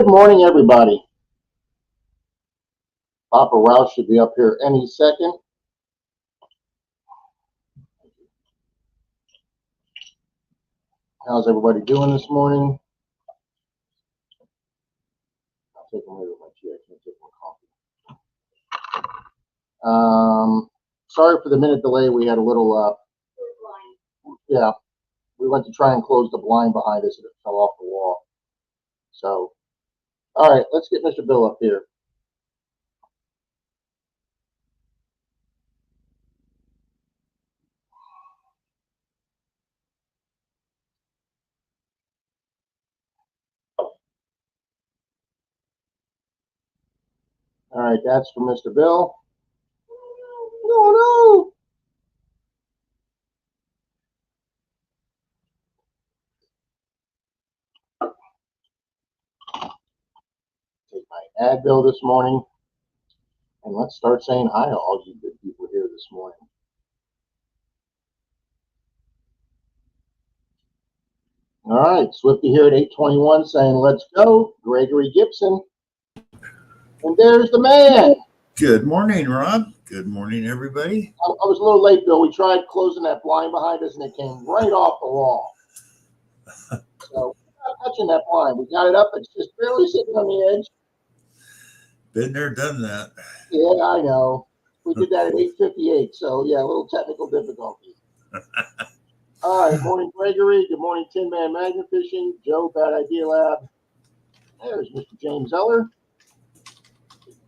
Good morning, everybody. Papa Rouse should be up here any second. How's everybody doing this morning? I'll take them later with my tea. I can't take my coffee. Sorry for the minute delay. We had a little, yeah, we went to try and close the blind behind us and it fell off the wall. So, all right, let's get Mr. Bill up here. All right, that's for Mr. Bill. No. Take my Advil this morning. And let's start saying hi to all you good people here this morning. All right, Swifty here at 8:21 saying, let's go. Gregory Gibson. And there's the man. Good morning, Rob. Good morning, everybody. I was a little late, Bill. We tried closing that blind behind us, and it came right off the wall. So we're not touching that blind. We got it up. It's just barely sitting on the edge. Been there, done that. Yeah, I know. We did that at 8:58. So, yeah, a little technical difficulty. All right, morning, Gregory. Good morning, Tin Man Magnafishing. Joe, Bad Idea Lab. There's Mr. James Eller.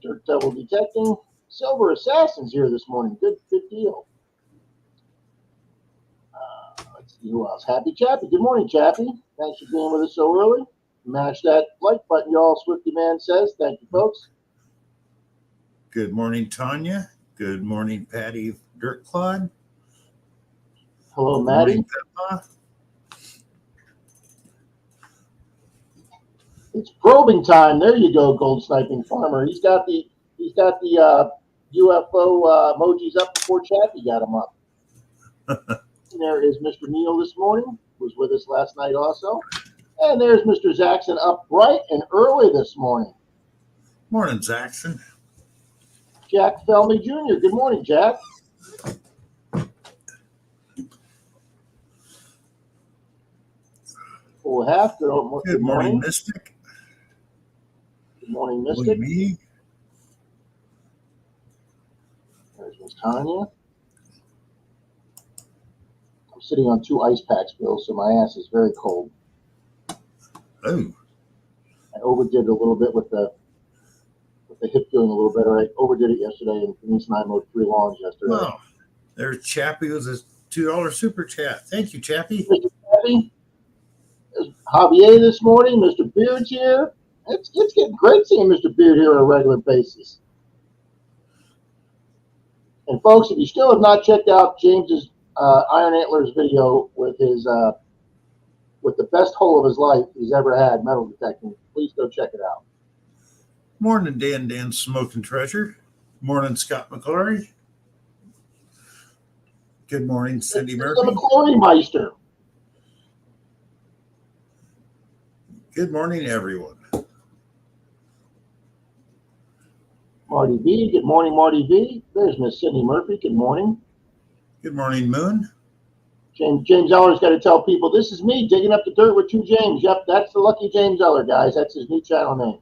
Dirt Devil Detecting. Silver Assassin's here this morning. Good deal. Let's see who else. Happy Chappie. Good morning, Chappie. Thanks for being with us so early. Mash that like button, y'all. Swifty Man says. Thank you, folks. Good morning, Tanya. Good morning, Patty Dirt Clod. Hello, Maddie. Morning, Peppa. It's probing time. There you go, Gold Sniping Farmer. He's got the UFO emojis up before Chappie got them up. There is Mr. Neal this morning, who was with us last night also. And there's Mr. Zaxxon up bright and early this morning. Morning, Zaxxon. Jack Felmy Jr. Good morning, Jack. Full half. Good morning, Mystic. Good morning, Mystic. Me. There's Miss Tanya. I'm sitting on 2 ice packs, Bill, so my ass is very cold. Oh. I overdid a little bit with the hip feeling a little better. I overdid it yesterday, and Denise and I mowed 3 lawns yesterday. Wow. There's Chappie with a $2 super chat. Thank you, Chappie. Mr. Chappie. There's Javier this morning. Mr. Beard's here. It's getting great seeing Mr. Beard here on a regular basis. And folks, if you still have not checked out James's Iron Antlers video with his with the best hole of his life he's ever had metal detecting, please go check it out. Morning, Dan Smoking Treasure. Morning, Scott McClory. Good morning, Cindy Murphy. The McClory Meister. Good morning, everyone. Marty V. Good morning, Marty V. There's Miss Cindy Murphy. Good morning. Good morning, Moon. James Eller's got to tell people, this is me digging up the dirt with 2 James. Yep, that's the lucky James Eller, guys. That's his new channel name.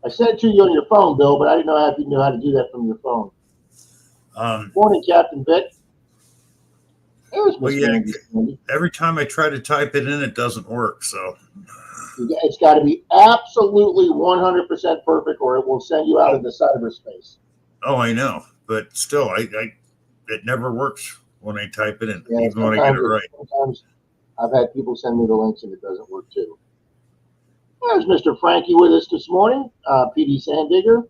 I said it to you on your phone, Bill, but I didn't know if you knew how to do that from your phone. Morning, Captain Vic. There's Miss Sandy. Every time I try to type it in, it doesn't work. So it's got to be absolutely 100% perfect, or it will send you out into cyberspace. Oh, I know, but still, it never works when I type it in, yeah, even when I get it right. Sometimes I've had people send me the links and it doesn't work too. There's Mr. Frankie with us this morning, PD Sandigger.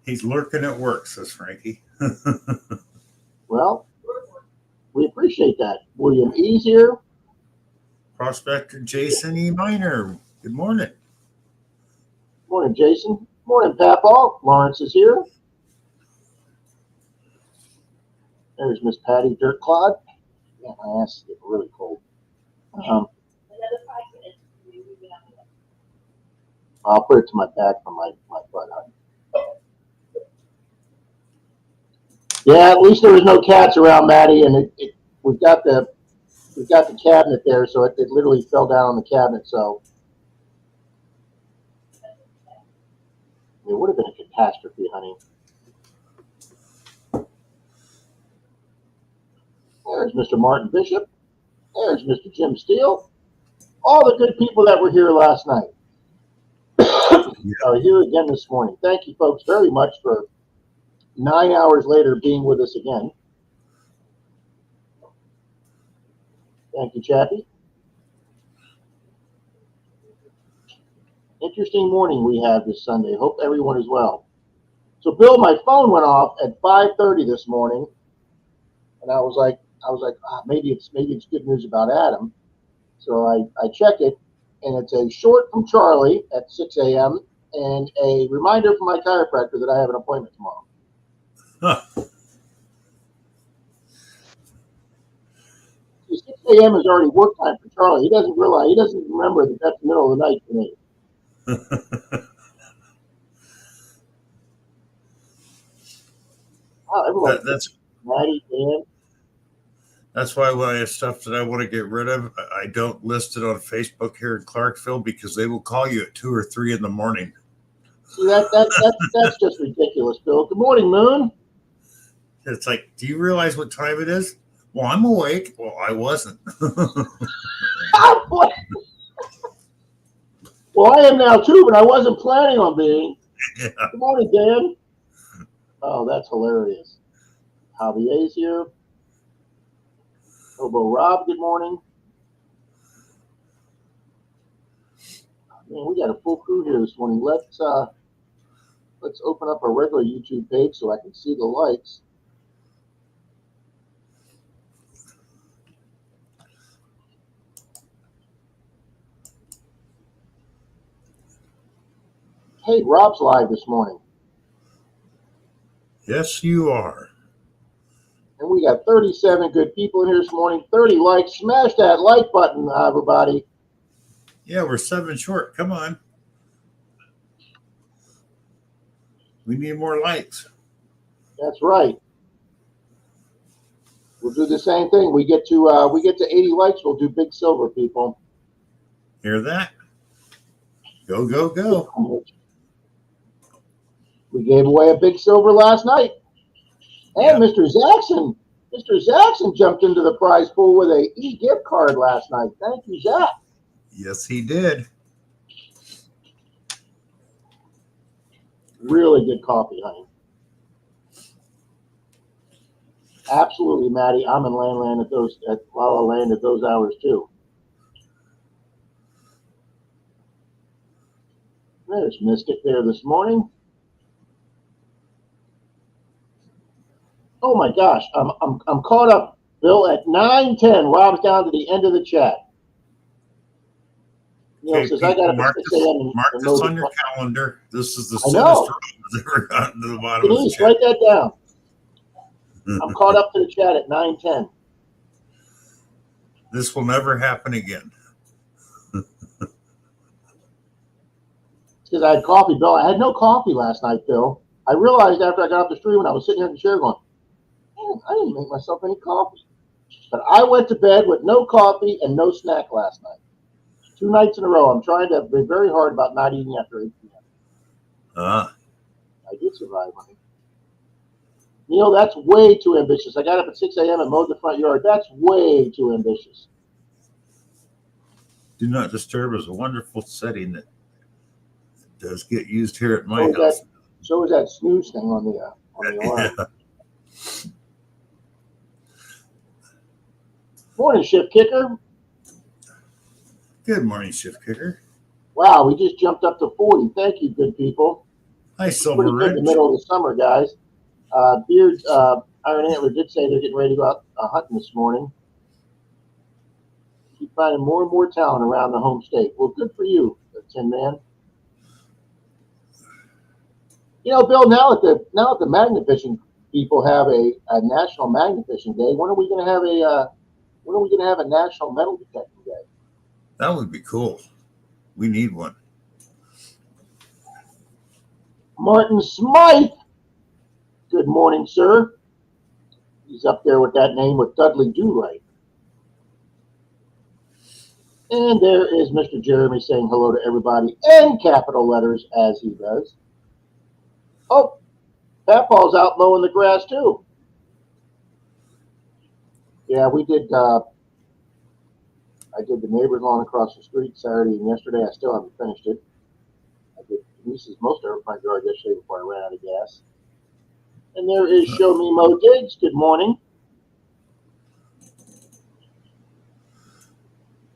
He's lurking at work, says Frankie. Well, we appreciate that. William E's here. Prospector Jason E. Minor. Good morning. Morning, Jason. Morning, Papaw. Lawrence is here. There's Miss Patty Dirt Clod. Yeah, my ass is getting really cold. Another 5 minutes. I'll put it to my back from my butt. Yeah, at least there was no cats around, Maddie, and we've got the cabinet there, so it literally fell down on the cabinet. So it would have been a catastrophe, honey. There's Mr. Martin Bishop. There's Mr. Jim Steele. All the good people that were here last night are here again this morning. Thank you, folks, very much for 9 hours later being with us again. Thank you, Chappie. Interesting morning we had this Sunday. Hope everyone is well. So, Bill, my phone went off at 5:30 this morning, and I was like, maybe it's good news about Adam. So I check it, and it's a short from Charlie at 6 a.m. and a reminder from my chiropractor that I have an appointment tomorrow. Huh. 6 a.m. is already work time for Charlie. He doesn't remember that that's the middle of the night for me. Wow, everyone. That's Maddie, Dan. That's why when I have stuff that I want to get rid of, I don't list it on Facebook here in Clarksville because they will call you at 2 or 3 in the morning. See, that's just ridiculous, Bill. Good morning, Moon. It's like, do you realize what time it is? Well, I'm awake. Well, I wasn't. Well, I am now too, but I wasn't planning on being. Yeah. Good morning, Dan. Oh, that's hilarious. Javier's here. Hobo Rob, good morning. Man, we got a full crew here this morning. Let's open up our regular YouTube page so I can see the likes. Hey, Rob's live this morning. Yes, you are. And we got 37 good people in here this morning. 30 likes. Smash that like button, everybody. Yeah, we're 7 short. Come on. We need more likes. That's right. We'll do the same thing. We get to 80 likes. We'll do big silver, people. Hear that? Go, go, go. We gave away a big silver last night. And Mr. Zaxxon jumped into the prize pool with a e-gift card last night. Thank you, Zach. Yes, he did. Really good coffee, honey. Absolutely, Maddie. I'm in La La Land at those hours too. There's Mystic there this morning. Oh my gosh, I'm caught up, Bill. At 9:10, Rob's down to the end of the chat. Okay, says people, I got mark to this on your calendar. This is the I know. soonest Rob has ever gotten to the bottom of the Denise, chat. write that down. I'm caught up to the chat at 9:10. This will never happen again. Because I had coffee, Bill. I had no coffee last night, Bill. I realized after I got off the stream when I was sitting here in the chair going, man, I didn't make myself any coffee. But I went to bed with no coffee and no snack last night. 2 nights in a row. I'm trying to be very hard about not eating after 8 p.m. I did survive, honey. Neil, that's way too ambitious. I got up at 6 a.m. and mowed the front yard. That's way too ambitious. Do not disturb is a wonderful setting that does get used here at my house. So is that snooze thing on the alarm. Yeah. Morning, Shift Kicker. Good morning, Shift Kicker. Wow, we just jumped up to 40. Thank you, good people. Hi, Pretty Silver good in Ridge. the middle of the summer, guys. Beard, Iron Antler did say they're getting ready to go out hunting this morning. Keep finding more and more talent around the home state. Well, good for you, Tin Man. You know, Bill, now at the magnet fishing, people have a National Magnet Fishing Day. When are we going to have a National Metal Detecting Day? That would be cool. We need one. Martin Smythe. Good morning, sir. He's up there with that name with Dudley Do-Right. And there is Mr. Jeremy saying hello to everybody in capital letters as he does. Oh, Papaw's out mowing the grass too. Yeah, we did. I did the neighbor's lawn across the street Saturday and yesterday. I still haven't finished it. I did Denise's most of her front yard yesterday before I ran out of gas. And there is Show Me Mo Diggs. Good morning.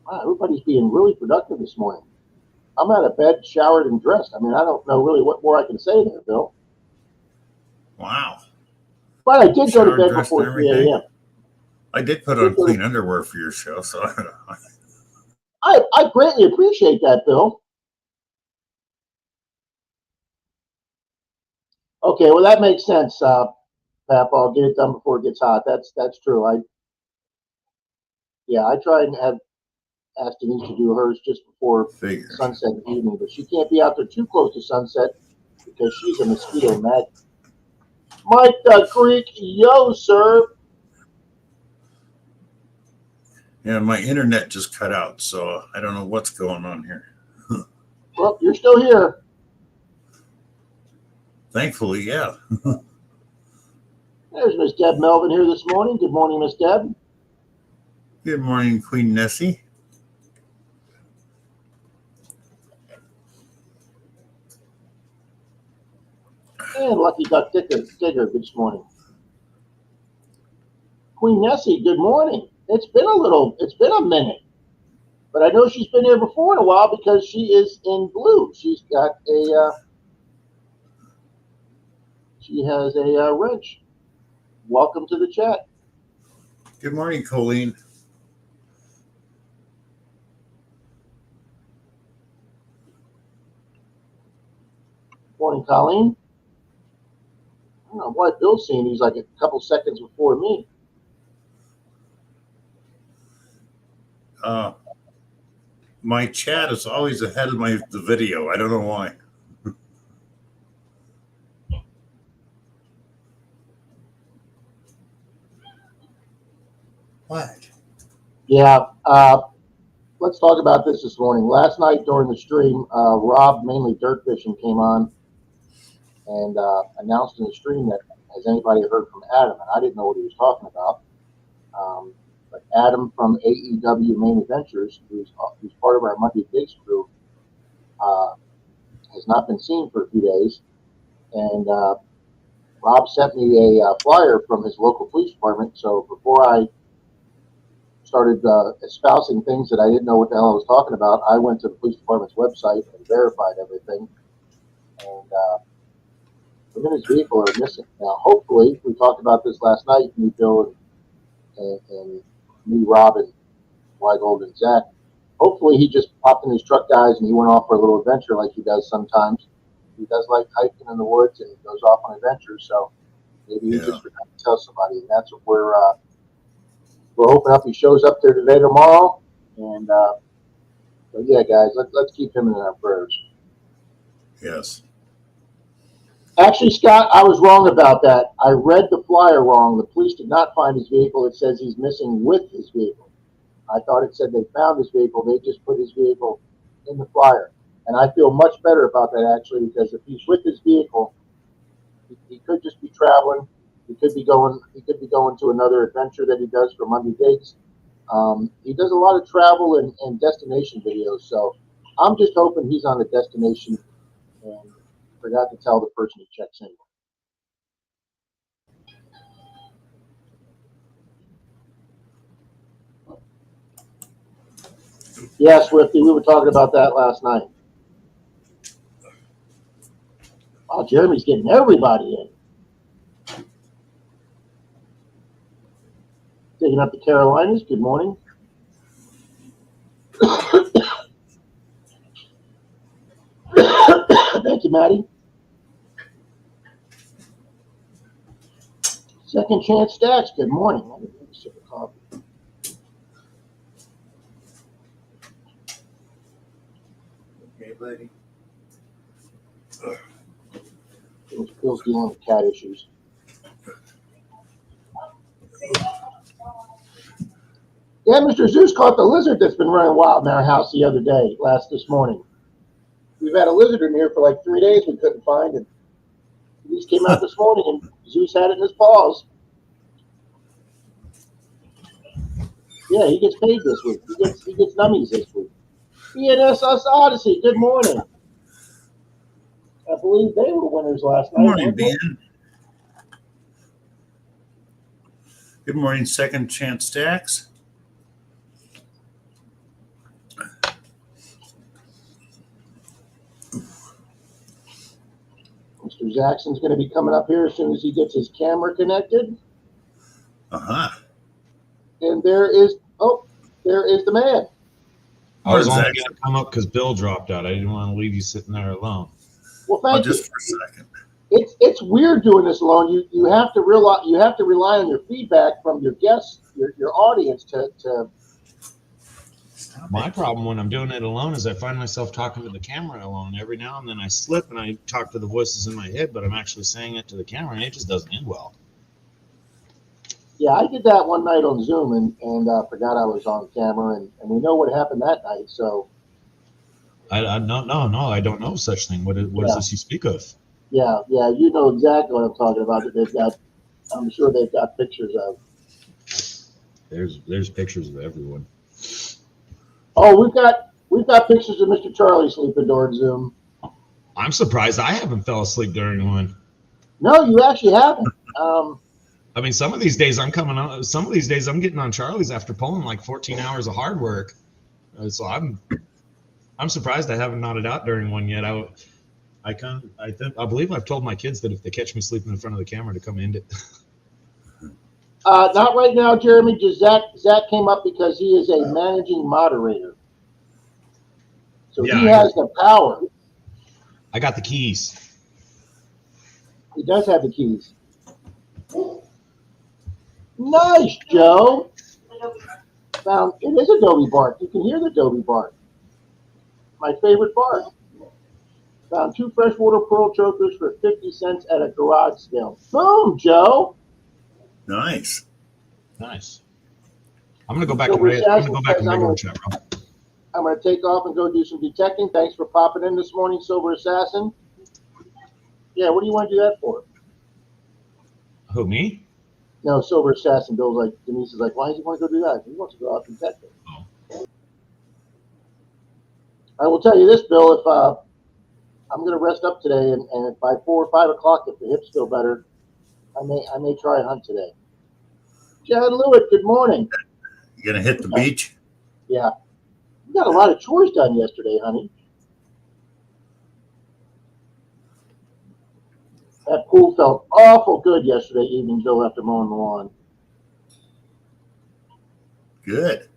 Wow, everybody's being really productive this morning. I'm out of bed, showered, and dressed. I mean, I don't know really what more I can say there, Bill. Wow. But I did go to bed before 3 a.m. I did put on clean underwear for your show, so I don't know. I greatly appreciate that, Bill. Okay, well, that makes sense, Pap. I'll get it done before it gets hot. That's true. I try and have asked Denise to do hers just before sunset in the evening, but she can't be out there too close to sunset because she's a mosquito magnet. Mike the Greek, yo, sir. Yeah, my internet just cut out, so I don't know what's going on here. Well, you're still here. Thankfully, yeah. There's Miss Deb Melvin here this morning. Good morning, Miss Deb. Good morning, Queen Nessie. And Lucky Duck Digger this morning. Queen Nessie, good morning. It's been a minute. But I know she's been here before in a while because she is in blue. She's got she has a wrench. Welcome to the chat. Good morning, Colleen. Morning, Colleen. I don't know what Bill's saying. He's like a couple seconds before me. My chat is always ahead of the video. I don't know why. What? Yeah. Let's talk about this morning. Last night during the stream, Rob, mainly Dirt Fishing, came on and announced in the stream that has anybody heard from Adam? And I didn't know what he was talking about. But Adam from AEW Main Adventures, who's part of our Monday Digs crew, has not been seen for a few days. And Rob sent me a flyer from his local police department. So before I started espousing things that I didn't know what the hell I was talking about, I went to the police department's website and verified everything. And him and his vehicle are missing. Now, hopefully, we talked about this last night, me, Bill, and me, Rob, and Weigold and Zach. Hopefully, he just popped in his truck, guys, and he went off for a little adventure like he does sometimes. He does like hiking in the woods and goes off on adventures. So maybe he just forgot to tell somebody, and that's what we're hoping up. He shows up there today, tomorrow, and but yeah, guys, let's keep him in our prayers. Yes. Actually, Scott, I was wrong about that. I read the flyer wrong. The police did not find his vehicle. It says he's missing with his vehicle. I thought it said they found his vehicle. They just put his vehicle in the flyer. And I feel much better about that, actually, because if he's with his vehicle, he could just be traveling. He could be going to another adventure that he does for Monday Digs. He does a lot of travel and destination videos. So I'm just hoping he's on a destination and forgot to tell the person he checks in. Yeah, Swifty, we were talking about that last night. Wow, Jeremy's getting everybody in. Taking up the Carolinas. Good morning. Thank you, Maddie. Second Chance Stacks, good morning. Let me take a sip of coffee. Okay, buddy. Bill's dealing with cat issues. Yeah, Mr. Zeus caught the lizard that's been running wild in our house the other day, this morning. We've had a lizard in here for like 3 days we couldn't find it. He just came out this morning and Zeus had it in his paws. Yeah, he gets paid this week. He gets nummies this week. BNSS Odyssey, good morning. I believe they were winners last night. Good morning, Ben. Good morning, Second Chance Stacks. Mr. Jackson's going to be coming up here as soon as he gets his camera connected. And there is the man. I was only going to come up because Bill dropped out. I didn't want to leave you sitting there alone. Well, thank you. Just for a second. It's weird doing this alone. You have to rely on your feedback from your guests, your audience to. My problem when I'm doing it alone is I find myself talking to the camera alone. Every now and then I slip and I talk to the voices in my head, but I'm actually saying it to the camera, and it just doesn't end well. Yeah, I did that one night on Zoom and forgot I was on camera, and we know what happened that night. So. No, I don't know such thing. What is this you speak of? Yeah, you know exactly what I'm talking about. I'm sure they've got pictures of. There's pictures of everyone. Oh, we've got pictures of Mr. Charlie sleeping during Zoom. I'm surprised I haven't fell asleep during one. No, you actually haven't. I mean, some of these days I'm coming on. Some of these days I'm getting on Charlie's after pulling like 14 hours of hard work. So I'm surprised I haven't nodded out during one yet. I believe I've told my kids that if they catch me sleeping in front of the camera to come end it. Not right now, Jeremy. Just Zach came up because he is a managing moderator. So yeah, he has the power. I got the keys. He does have the keys. Nice, Joe. It is a Dobie bark. You can hear the Dobie bark. My favorite bark. Found 2 freshwater pearl chokers for 50 cents at a garage sale. Boom, Joe. Nice. I'm gonna go back and regular chat, bro. I'm gonna take off and go do some detecting. Thanks for popping in this morning, Silver Assassin. Yeah, what do you want to do that for? Who, me? No, Silver Assassin. Bill's like, Denise is like, why does he want to go do that? He wants to go out and detect it. Oh. I will tell you this, Bill. If I'm going to rest up today, and by 4 or 5 o'clock, if the hips feel better, I may try a hunt today. John Lewitt, good morning. You gonna hit the beach? Yeah, we got a lot of chores done yesterday, honey. That pool felt awful good yesterday evening, Bill, after mowing the lawn. Good.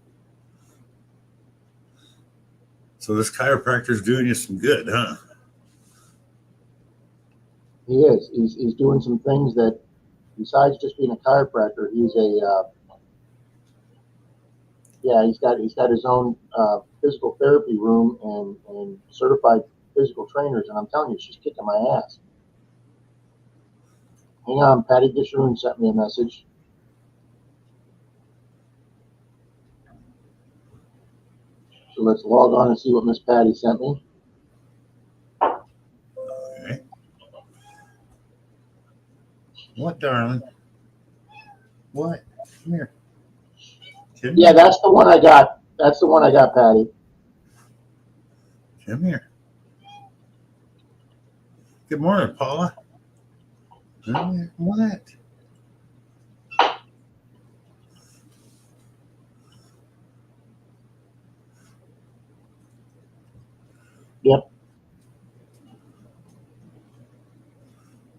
So this chiropractor's doing you some good, huh? He is. He's doing some things that, besides just being a chiropractor, he's he's got his own physical therapy room and certified physical trainers, and I'm telling you, she's kicking my ass. Hang on, Patty Disharoon sent me a message. So let's log on and see what Miss Patty sent me. Okay. What, darling? What? Come here. Yeah, that's the one I got. That's the one I got, Patty. Come here. Good morning, Paula. What? Yep.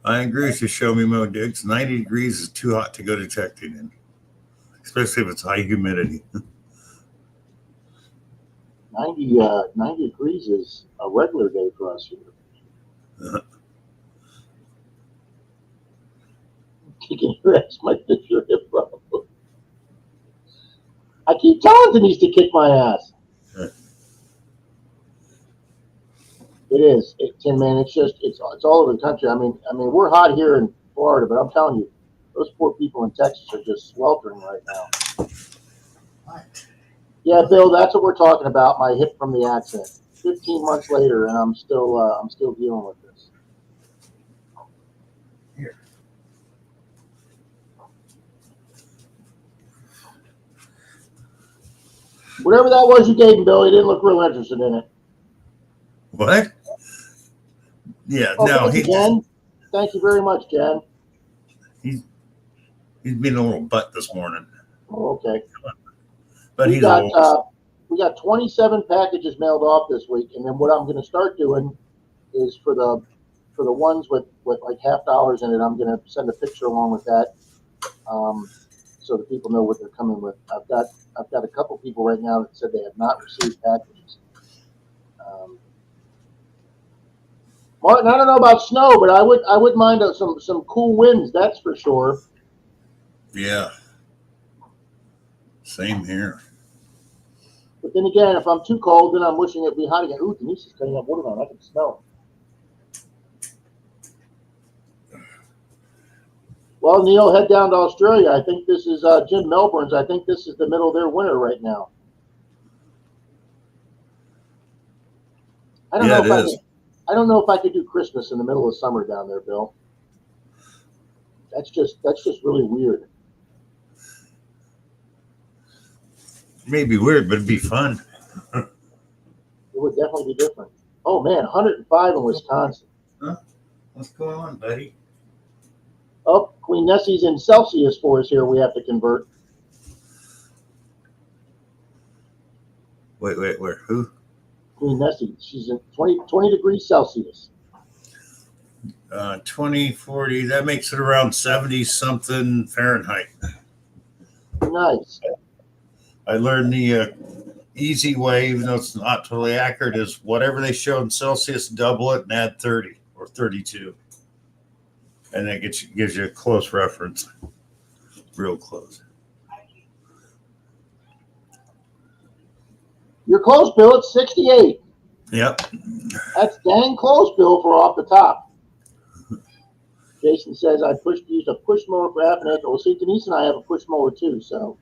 I agree with you, Show Me Mo Diggs. 90 degrees is too hot to go detecting in, especially if it's high humidity. 90 degrees is a regular day for us here. You can erase my picture, bro. I keep telling Denise to kick my ass. It is. Tin Man. It's just it's all over the country. I mean, we're hot here in Florida, but I'm telling you, those poor people in Texas are just sweltering right now. What? Yeah, Bill, that's what we're talking about. My hip from the accident. 15 months later, and I'm still dealing with this. Here. Whatever that was you gave him, Bill, he didn't look real interested in it. What? Yeah, Oh, no, thank you, Jen. Thank you very much, Jen. He's been a little butt this morning. Oh, okay. But we he's got old. we got 27 packages mailed off this week, and then what I'm going to start doing is for the ones with like $50 in it, I'm going to send a picture along with that, so that people know what they're coming with. I've got a couple people right now that said they have not received packages. Martin, I don't know about snow, but I would mind some cool winds. That's for sure. Yeah. Same here. But then again, if I'm too cold, then I'm wishing it'd be hot again. Ooh, Denise is cutting up watermelon. I can smell it. Well, Neil, head down to Australia. I think this is Jim Melbourne's. I think this is the middle of their winter right now. I don't know if I could do Christmas in the middle of summer down there, Bill. That's just really weird. Maybe weird, but it'd be fun. It would definitely be different. Oh man, 105 in Wisconsin. Huh? What's going on, buddy? Oh, Queen Nessie's in Celsius for us here. We have to convert. Wait, where? Who? Queen Nessie. She's in 20 degrees Celsius. 20, 40. That makes it around 70 something Fahrenheit. Nice. I learned the easy way, even though it's not totally accurate, is whatever they show in Celsius, double it and add 30 or 32. And that gives you a close reference. Real close. You're close, Bill. It's 68. Yep. That's dang close, Bill, for off the top. Jason says I used a push mower for half an acre. Well, see, Denise and I have a push mower too, so.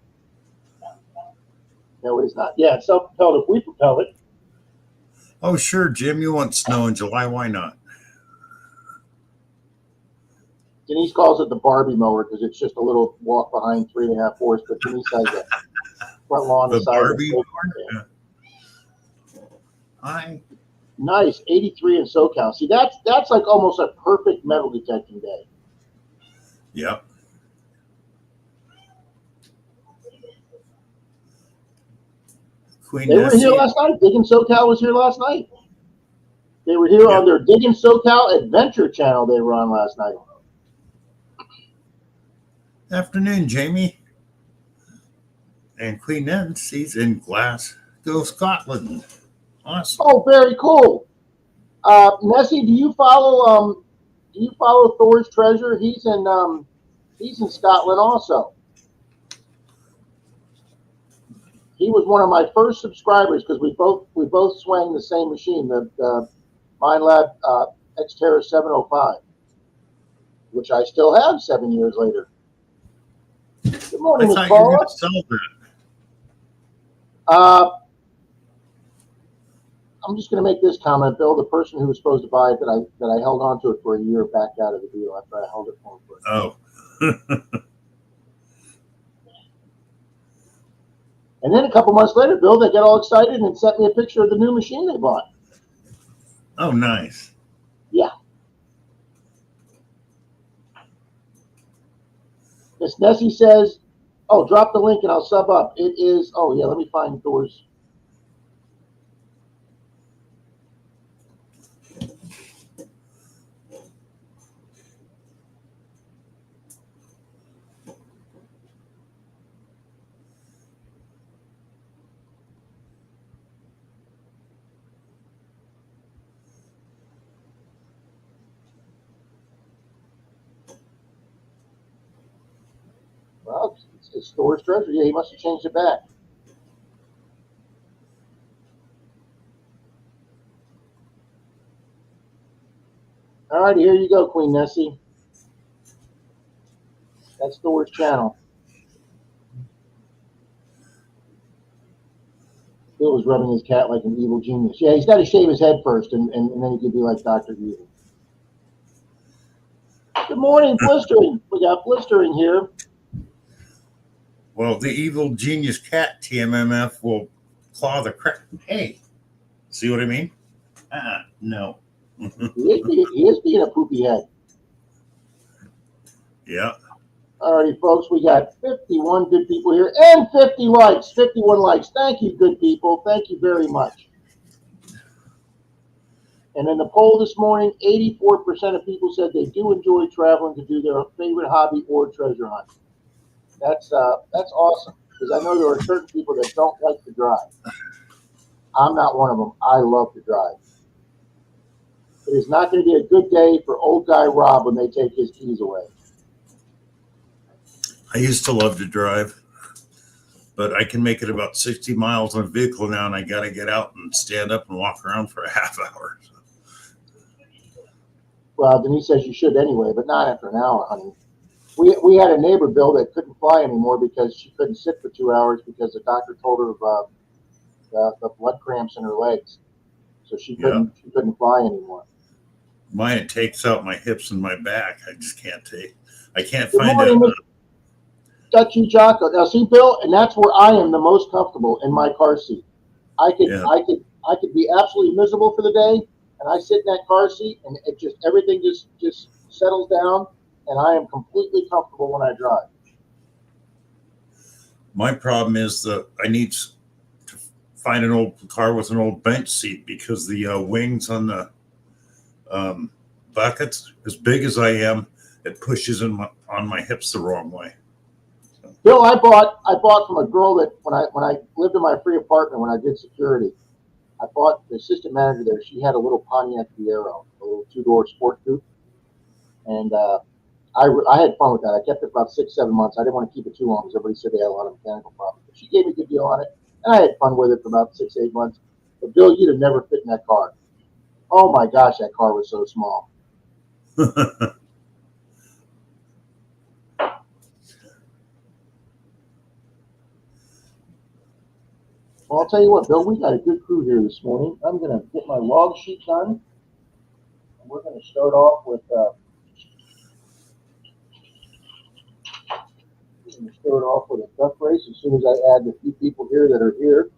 No, it's not. Yeah, it's self-propelled if we propel it. Oh, sure, Jim. You want snow in July. Why not? Denise calls it the Barbie mower because it's just a little walk behind 3.5 horse, but Denise has a front lawn. The side Barbie mower? Yeah. Hi. Nice, 83 in SoCal. See, that's like almost a perfect metal detecting day. Yep. Queen They were here Nessie. last night. Digging SoCal was here last night. They were here on their Digging SoCal Adventure channel they were on last night. Afternoon, Jamie. And Queen Nessie's in Glasgow, Scotland. Awesome. Oh, very cool. Nessie, do you follow Thor's Treasure? He's in Scotland also. He was one of my first subscribers because we both swang the same machine, the MindLab Xterra 705, which I still have 7 years later. Good morning, I Miss thought you were Paula. going to sell that. I'm just going to make this comment, Bill. The person who was supposed to buy it that I held on to it for a year backed out of the deal after I held it for him for a year. Oh. And then a couple months later, Bill, they got all excited and sent me a picture of the new machine they bought. Oh, nice. Yeah. Miss Nessie says, oh, drop the link and I'll sub up. It is, oh, yeah, let me find Thor's. the store's treasure. Yeah, he must have changed it back. All right, here you go, Queen Nessie. That's store's channel. Bill was rubbing his cat like an evil genius. Yeah, he's got to shave his head first, and then he could be like Dr. Evil. Good morning, Blistering. We got Blistering here. Well, the evil genius cat TMMF will claw the crap. Hey, see what I mean? No. He is being a poopy head. Yeah. Alrighty, folks, we got 51 good people here and 50 likes, 51 likes. Thank you, good people. Thank you very much. And in the poll this morning, 84% of people said they do enjoy traveling to do their favorite hobby or treasure hunt. That's awesome, because I know there are certain people that don't like to drive. I'm not one of them. I love to drive. It is not going to be a good day for old guy Rob when they take his keys away. I used to love to drive, but I can make it about 60 miles on a vehicle now, and I got to get out and stand up and walk around for a half hour. Well, Denise says you should anyway, but not after an hour, honey. We had a neighbor, Bill, that couldn't fly anymore because she couldn't sit for 2 hours because the doctor told her of the blood cramps in her legs, so she couldn't fly anymore. Mine, it takes out my hips and my back. I just can't take. I can't Good find morning, it. Dutchy Jocko. Now, see, Bill, and that's where I am the most comfortable in my car seat. I could be absolutely miserable for the day, and I sit in that car seat, and it just everything just settles down, and I am completely comfortable when I drive. My problem is that I need to find an old car with an old bench seat because the wings on the buckets, as big as I am, it pushes on my hips the wrong way. So. Bill, I bought from a girl that when I lived in my free apartment when I did security, I bought the assistant manager there. She had a little Pontiac Fiero, a little 2-door sport coupe, and I had fun with that. I kept it about 6-7 months. I didn't want to keep it too long because everybody said they had a lot of mechanical problems. But she gave me a good deal on it, and I had fun with it for about 6-8 months. But Bill, you'd have never fit in that car. Oh my gosh, that car was so small. Well, I'll tell you what, Bill, we got a good crew here this morning. I'm going to get my log sheet done. And we're going to start off with a duck race as soon as I add the few people here that are here.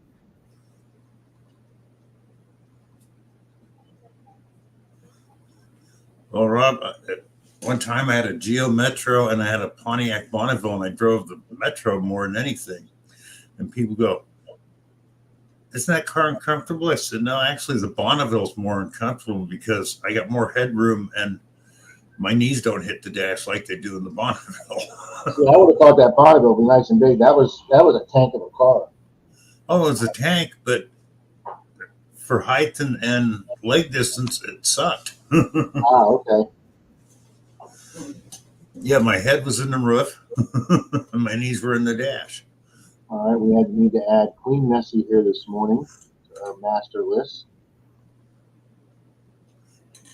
Well, Rob, one time I had a Geo Metro and I had a Pontiac Bonneville, and I drove the Metro more than anything. And people go, "Isn't that car uncomfortable?" I said, "No, actually, the Bonneville's more uncomfortable because I got more headroom and my knees don't hit the dash like they do in the Bonneville." See, I would have thought that Bonneville would be nice and big. That was a tank of a car. Oh, it was a tank, but for height and leg distance, it sucked. Okay. Yeah, my head was in the roof and my knees were in the dash. All right, we need to add Queen Nessie here this morning to our master list.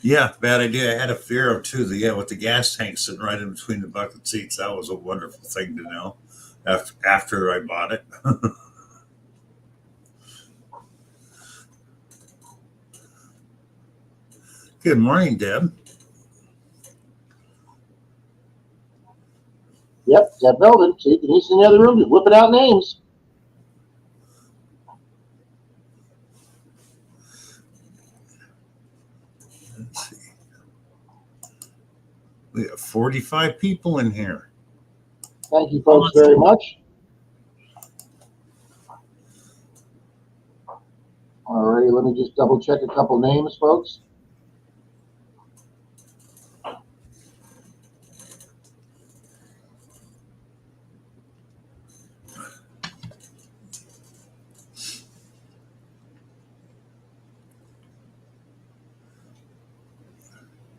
Yeah, bad idea. I had a fear of too. With the gas tank sitting right in between the bucket seats, that was a wonderful thing to know after I bought it. Good morning, Deb. Yep, Deb Belvin. See, Denise in the other room just whipping out names. Let's see. We have 45 people in here. Thank you, folks, very much. All righty, let me just double check a couple names, folks.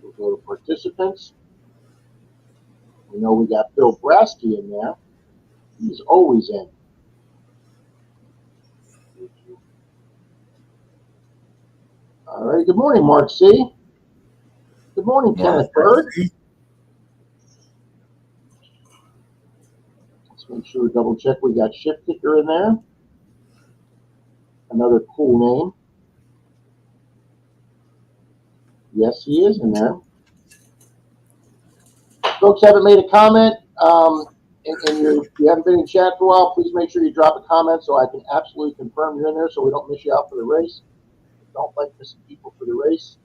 We'll go to participants. We know we got Bill Brasky in there. He's always in. All right. Good morning, Mark C. Good morning, Kenneth Bird. Let's make sure we double check. We got Ship Kicker in there. Another cool name. Yes, he is in there. Folks haven't made a comment, and you haven't been in chat for a while, please make sure you drop a comment so I can absolutely confirm you're in there so we don't miss you out for the race. Don't like missing people for the race.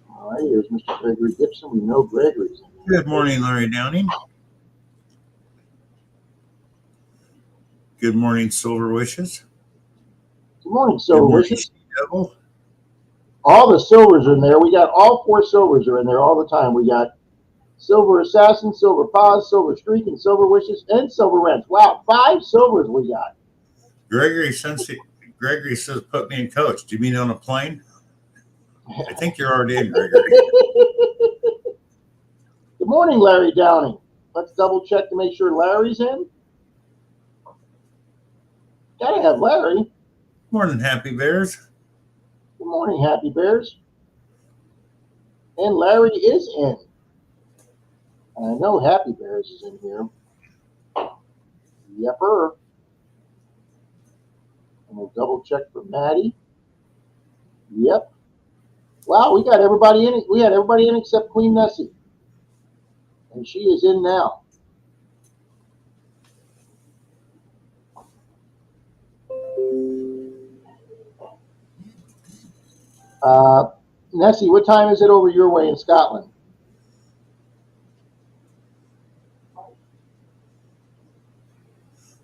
All right, here's Mr. Gregory Gibson. We know Gregory's in there. Good morning, Larry Downing. Good morning, Silver Wishes. Good morning, Silver Wishes. Devil. All the silvers are in there. We got all 4 silvers are in there all the time. We got Silver Assassin, Silver Pause, Silver Streak, and Silver Wishes, and Silver Wrench. Wow, 5 silvers we got. Gregory says, put me in coach. Do you mean on a plane? I think you're already in, Gregory. Good morning, Larry Downing. Let's double check to make sure Larry's in. Gotta have Larry. Morning, Happy Bears. Good morning, Happy Bears. And Larry is in. And I know Happy Bears is in here. Yepper. And we'll double check for Maddie. Yep. Wow, we got everybody in. We had everybody in except Queen Nessie. And she is in now. Nessie, what time is it over your way in Scotland?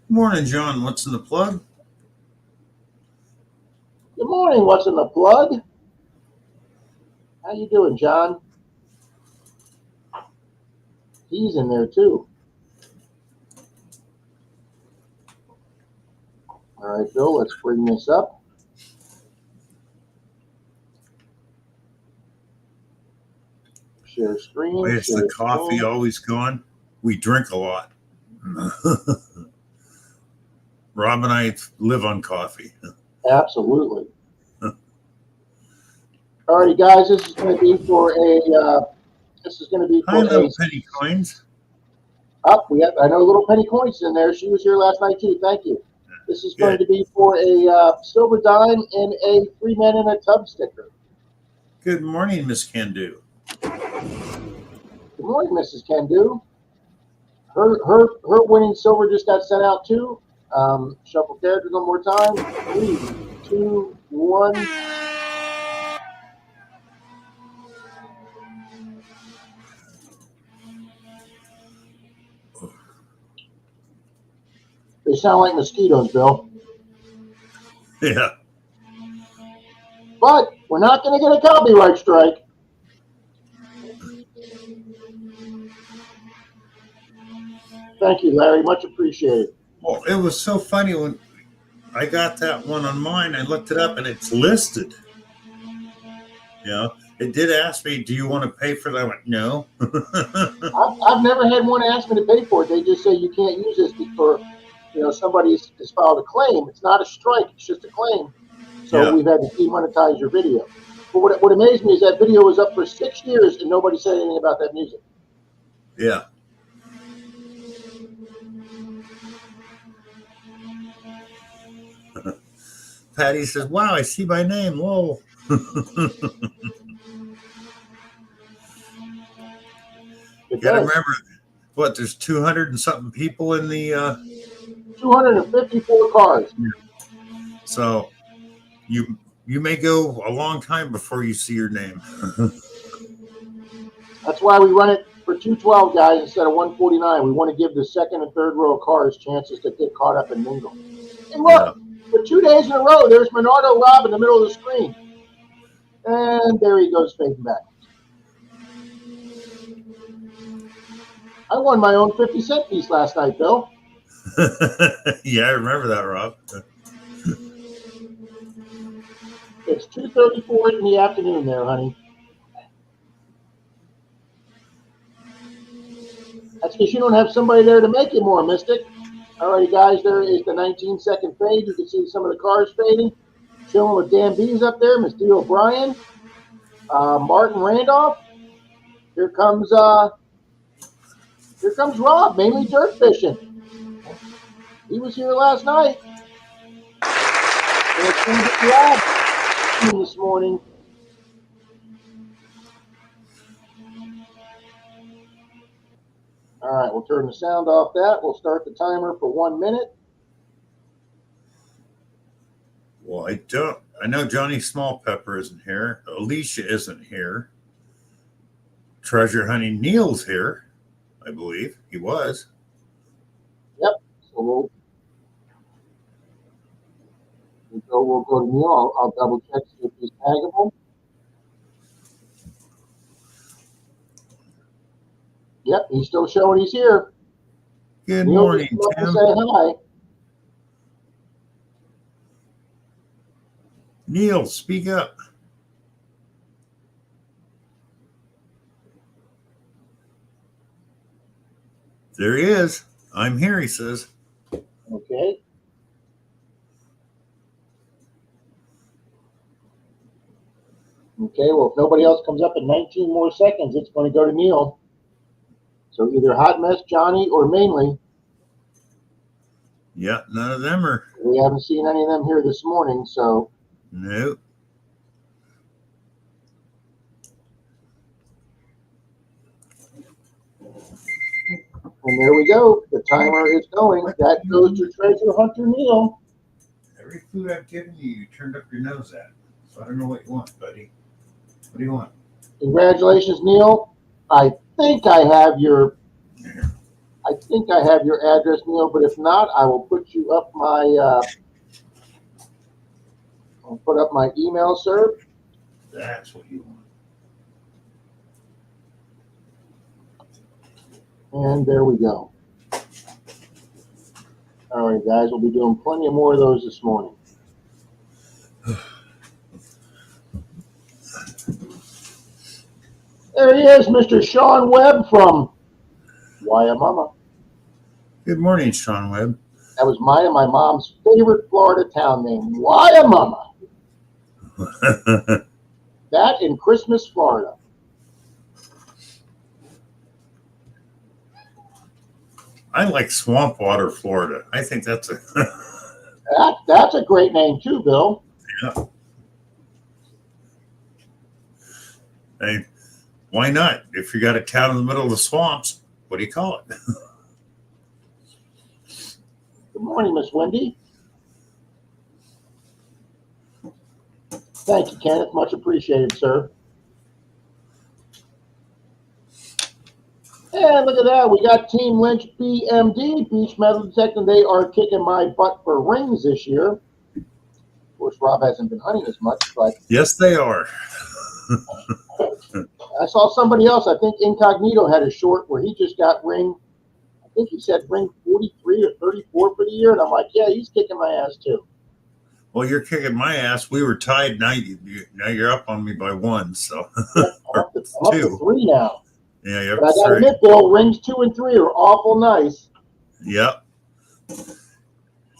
Morning, John. What's in the plug? Good morning. What's in the plug? How you doing, John? He's in there too. All right, Bill, let's bring this up. Share screen. Where's the coffee always gone? We drink a lot. Rob and I live on coffee. Absolutely. All righty, guys, this is going to be for a. Hi, little penny coins. Up, I know little penny coins in there. She was here last night too. Thank you. This is going to be for a silver dime and a 3 men in a tub sticker. Good morning, Miss Candu. Good morning, Mrs. Candu. Her winning silver just got sent out too. Shuffle characters one more time. 3, 2, 1. They sound like mosquitoes, Bill. Yeah. But we're not going to get a copyright strike. Thank you, Larry. Much appreciated. Well, it was so funny when I got that one on mine. I looked it up and it's listed. You know, it did ask me, do you want to pay for that? I went, no. I've never had one ask me to pay for it. They just say you can't use this for, somebody has filed a claim. It's not a strike. It's just a claim. So we've had to demonetize your video. But what amazed me is that video was up for 6 years and nobody said anything about that music. Yeah. Patty says, wow, I see my name. Whoa. You got to remember, there's 200 and something people in the... 254 cars. So you may go a long time before you see your name. That's why we run it for 212 guys instead of 149. We want to give the second and third row of cars chances to get caught up and mingle. And look, for 2 days in a row, there's MENARDO Rob in the middle of the screen. And there he goes fading back. I won my own 50-cent piece last night, Bill. Yeah, I remember that, Rob. It's 2:34 in the afternoon there, honey. That's because you don't have somebody there to make it more, Mystic. Alrighty, guys, there is the 19-second fade. You can see some of the cars fading. Chilling with Dan B's up there, Mr. O'Brien, Martin Randolph. Here comes Rob, mainly dirt fishing. He was here last night. And it's going to get Rob this morning. All right, we'll turn the sound off that. We'll start the timer for 1 minute. Well, I know Johnny Smallpepper isn't here. Alicia isn't here. Treasure hunting Neil's here, I believe. He was. Yep. So we'll go to Neil. I'll double check if he's taggable. Yep, he's still showing he's here. Good Neil morning, just Tim. say hi. Neil, speak up. There he is. I'm here, he says. Okay. Okay, well, if nobody else comes up in 19 more seconds, it's going to go to Neil. So either Hot Mess Johnny or Mainly. Yeah, none of them are. We haven't seen any of them here this morning, so. Nope. And there we go. The timer is going. That goes to Treasure Hunter Neil. Every food I've given you, you turned up your nose at. So I don't know what you want, buddy. What do you want? Congratulations, Neil. I think I have your address, Neil, but if not, I will put you up I'll put up my email, sir. That's what you want. And there we go. All right, guys, we'll be doing plenty of more of those this morning. There he is, Mr. Sean Webb from Wyomama. Good morning, Sean Webb. That was mine and my mom's favorite Florida town name, Wyomama. That in Christmas, Florida. I like Swampwater, Florida. I think that's a That's a great name too, Bill. yeah. Hey, why not? If you got a town in the middle of the swamps, what do you call it? Good morning, Miss Wendy. Thank you, Kenneth. Much appreciated, sir. And look at that. We got Team Lynch BMD, Beach Metal Detector. They are kicking my butt for rings this year. Of course, Rob hasn't been hunting as much, but Yes, they are. I saw somebody else. I think Incognito had a short where he just got ring. I think he said ring 43 or 34 for the year. And I'm like, yeah, he's kicking my ass too. Well, you're kicking my ass. We were tied 90. Now you're up on me by one, so I'm up to 3 now. Yeah, you're But I up to got to 3. admit, Bill, rings 2 and 3 are awful nice. Yep.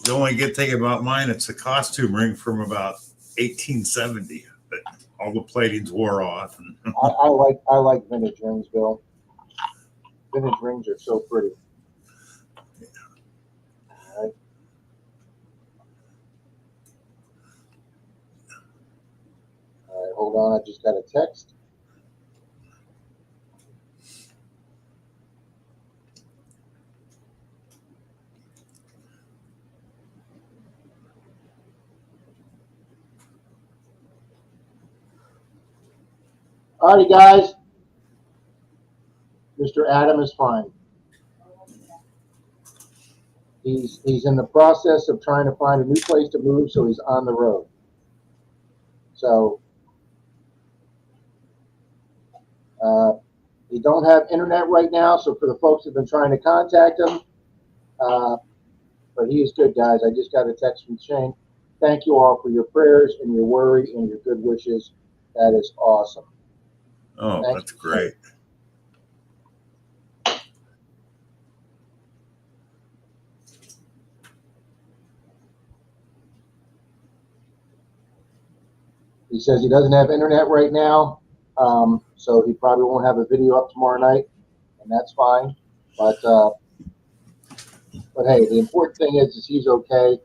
The only good thing about mine, it's a costume ring from about 1870, but all the platings wore off. And I like vintage rings, Bill. Vintage rings are so pretty. All right. All right, hold on. I just got a text. All righty, guys. Mr. Adam is fine. He's in the process of trying to find a new place to move, so he's on the road. So he don't have internet right now, so for the folks that have been trying to contact him, but he is good, guys. I just got a text from Shane. thank you all for your prayers and your worry and your good wishes. That is awesome. Oh, Thank that's you. great. He says he doesn't have internet right now, so he probably won't have a video up tomorrow night, and that's fine. But hey, the important thing is he's okay,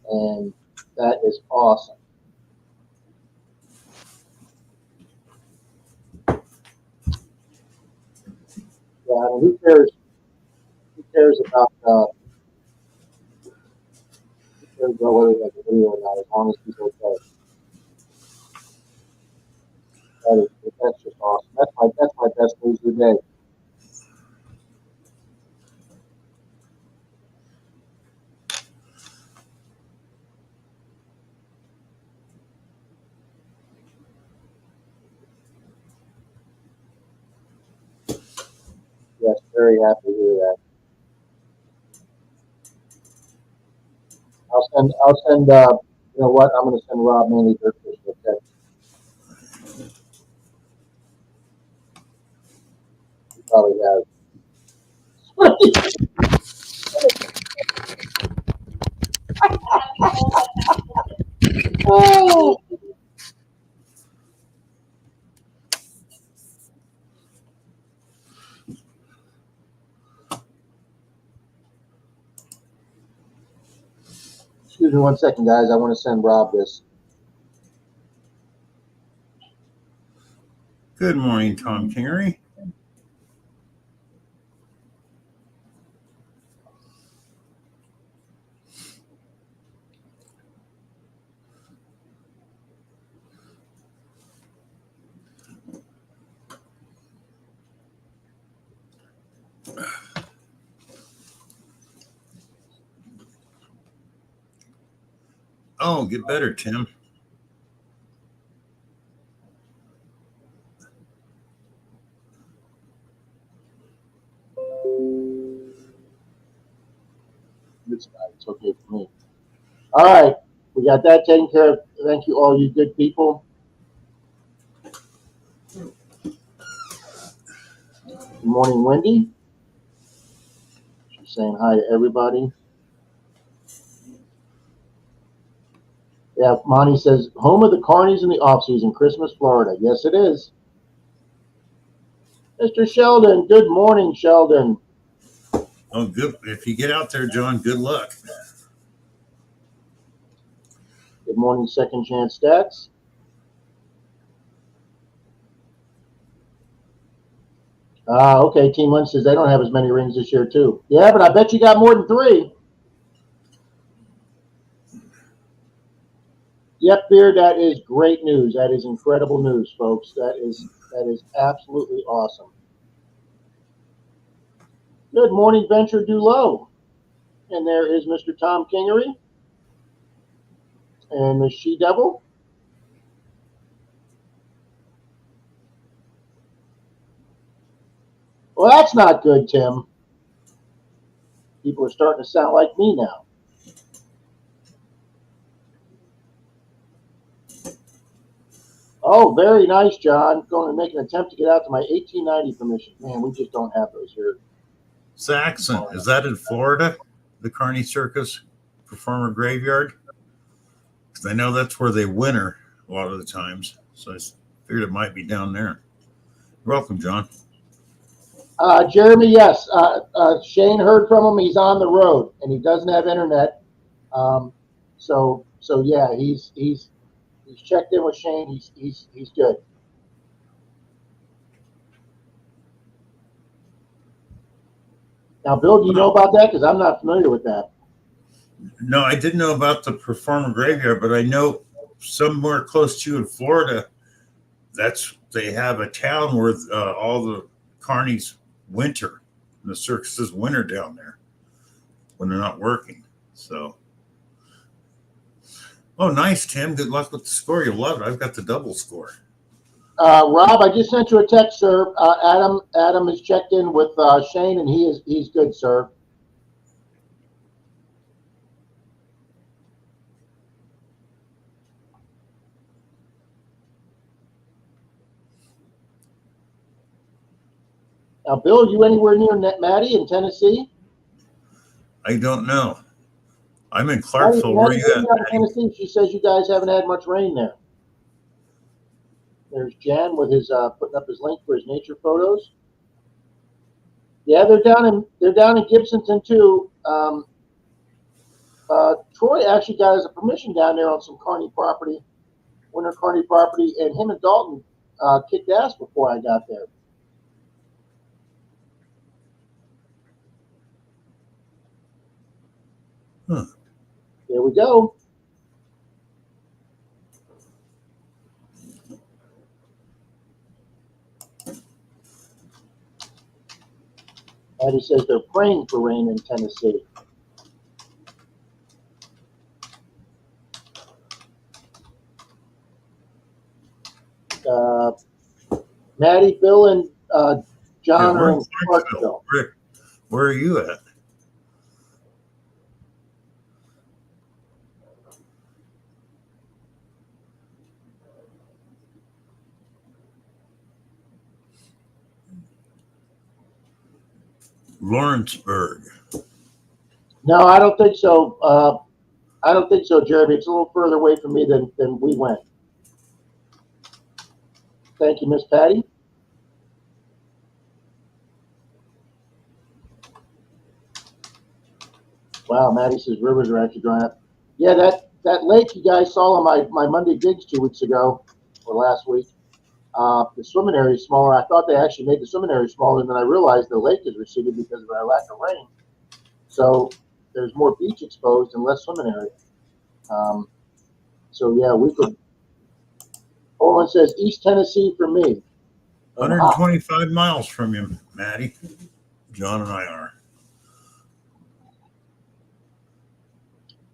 and that is awesome. Yeah, I mean, who cares? Who cares about whether he has a video or not, as long as he's okay. That's just awesome. That's my best news of the day. Yes, very happy to hear that. I'll send. You know what? I'm going to send Rob Manley their official text. He probably has. Oh. Excuse me 1 second, guys. I want to send Rob this. Good morning, Tom Kingery. Oh, get better, Tim. It's okay for me. All right, we got that taken care of. Thank you, all you good people. Good morning, Wendy. She's saying hi to everybody. Yeah, Monty says, home of the carnies in the off-season, Christmas, Florida. Yes, it is. Mr. Sheldon, good morning, Sheldon. Oh, good. If you get out there, John, good luck. Good morning, Second Chance Stats. Okay, Team Lynch says they don't have as many rings this year, too. Yeah, but I bet you got more than 3. Yep, Beer, that is great news. That is incredible news, folks. That is absolutely awesome. Good morning, Venture Dulo. And there is Mr. Tom Kingery and Miss She Devil. Well, that's not good, Tim. People are starting to sound like me now. Oh, very nice, John. Going to make an attempt to get out to my 1890 permission. Man, we just don't have those here. Saxon, is that in Florida? The Carney Circus Performer Graveyard? Because I know that's where they winter a lot of the times. So I figured it might be down there. You're welcome, John. Jeremy, yes. Shane heard from him. He's on the road, and he doesn't have internet. So yeah, he's checked in with Shane. He's good. Now, Bill, do you know about that? Because I'm not familiar with that. No, I didn't know about the Performer Graveyard, but I know somewhere close to in Florida, they have a town where all the carnies winter, and the circuses winter down there when they're not working. So, oh, nice, Tim. Good luck with the score. You'll love it. I've got the double score. Rob, I just sent you a text, sir. Adam is checked in with Shane, and he's good, sir. Now, Bill, are you anywhere near Maddie in Tennessee? I don't know. I'm in Clarksville. Where are you at? Maddie, Tennessee. She says you guys haven't had much rain there. There's Jan with his putting up his link for his nature photos. Yeah, they're down in Gibsonton too. Troy actually got us a permission down there on some Kearney property, Winter Kearney property, and him and Dalton kicked ass before I got there. Huh. There we go. Maddie says they're praying for rain in Tennessee. Maddie, Bill, and John are in Clarksville. Where are you at? Lawrenceburg. No, I don't think so. I don't think so, Jeremy. It's a little further away from me than we went. Thank you, Miss Patty. Wow, Maddie says rivers are actually drying up. Yeah, that lake you guys saw on my Monday gigs 2 weeks ago or last week, the swimming area is smaller. I thought they actually made the swimming area smaller, and then I realized the lake is receded because of our lack of rain. So there's more beach exposed and less swimming area. So yeah, we could. Olin says East Tennessee for me. 125 miles from you, Maddie. John and I are.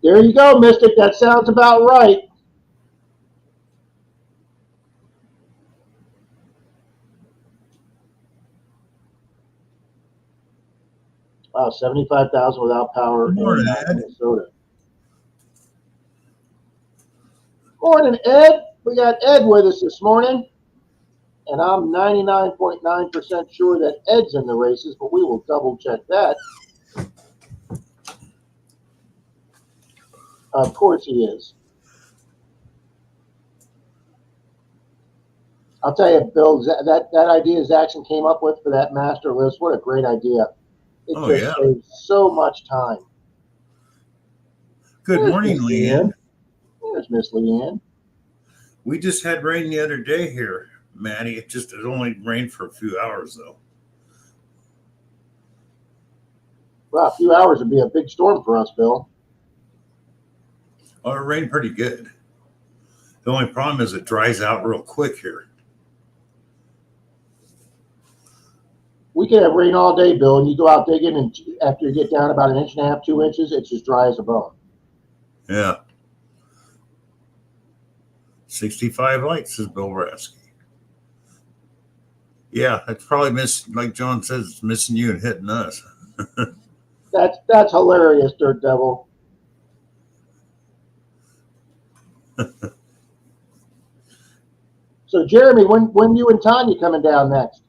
There you go, Mystic. That sounds about right. Wow, 75,000 without power in Minnesota. Morning, Ed. We got Ed with us this morning. And I'm 99.9% sure that Ed's in the races, but we will double check that. Of course he is. I'll tell you, Bill, that idea Zaxxon came up with for that master list, what a great idea. It saves so much time. Good morning, Leanne. There's Miss Leanne. We just had rain the other day here, Maddie. It only rained for a few hours, though. Well, a few hours would be a big storm for us, Bill. Oh, it rained pretty good. The only problem is it dries out real quick here. We could have rain all day, Bill, and you go out digging, and after you get down about 1.5 inches, 2 inches, it's as dry as a bone. Yeah. 65 lights, says Bill Rasky. Yeah, it's probably like John says, it's missing you and hitting us. That's hilarious, Dirt Devil. So, Jeremy, when you and Tanya coming down next?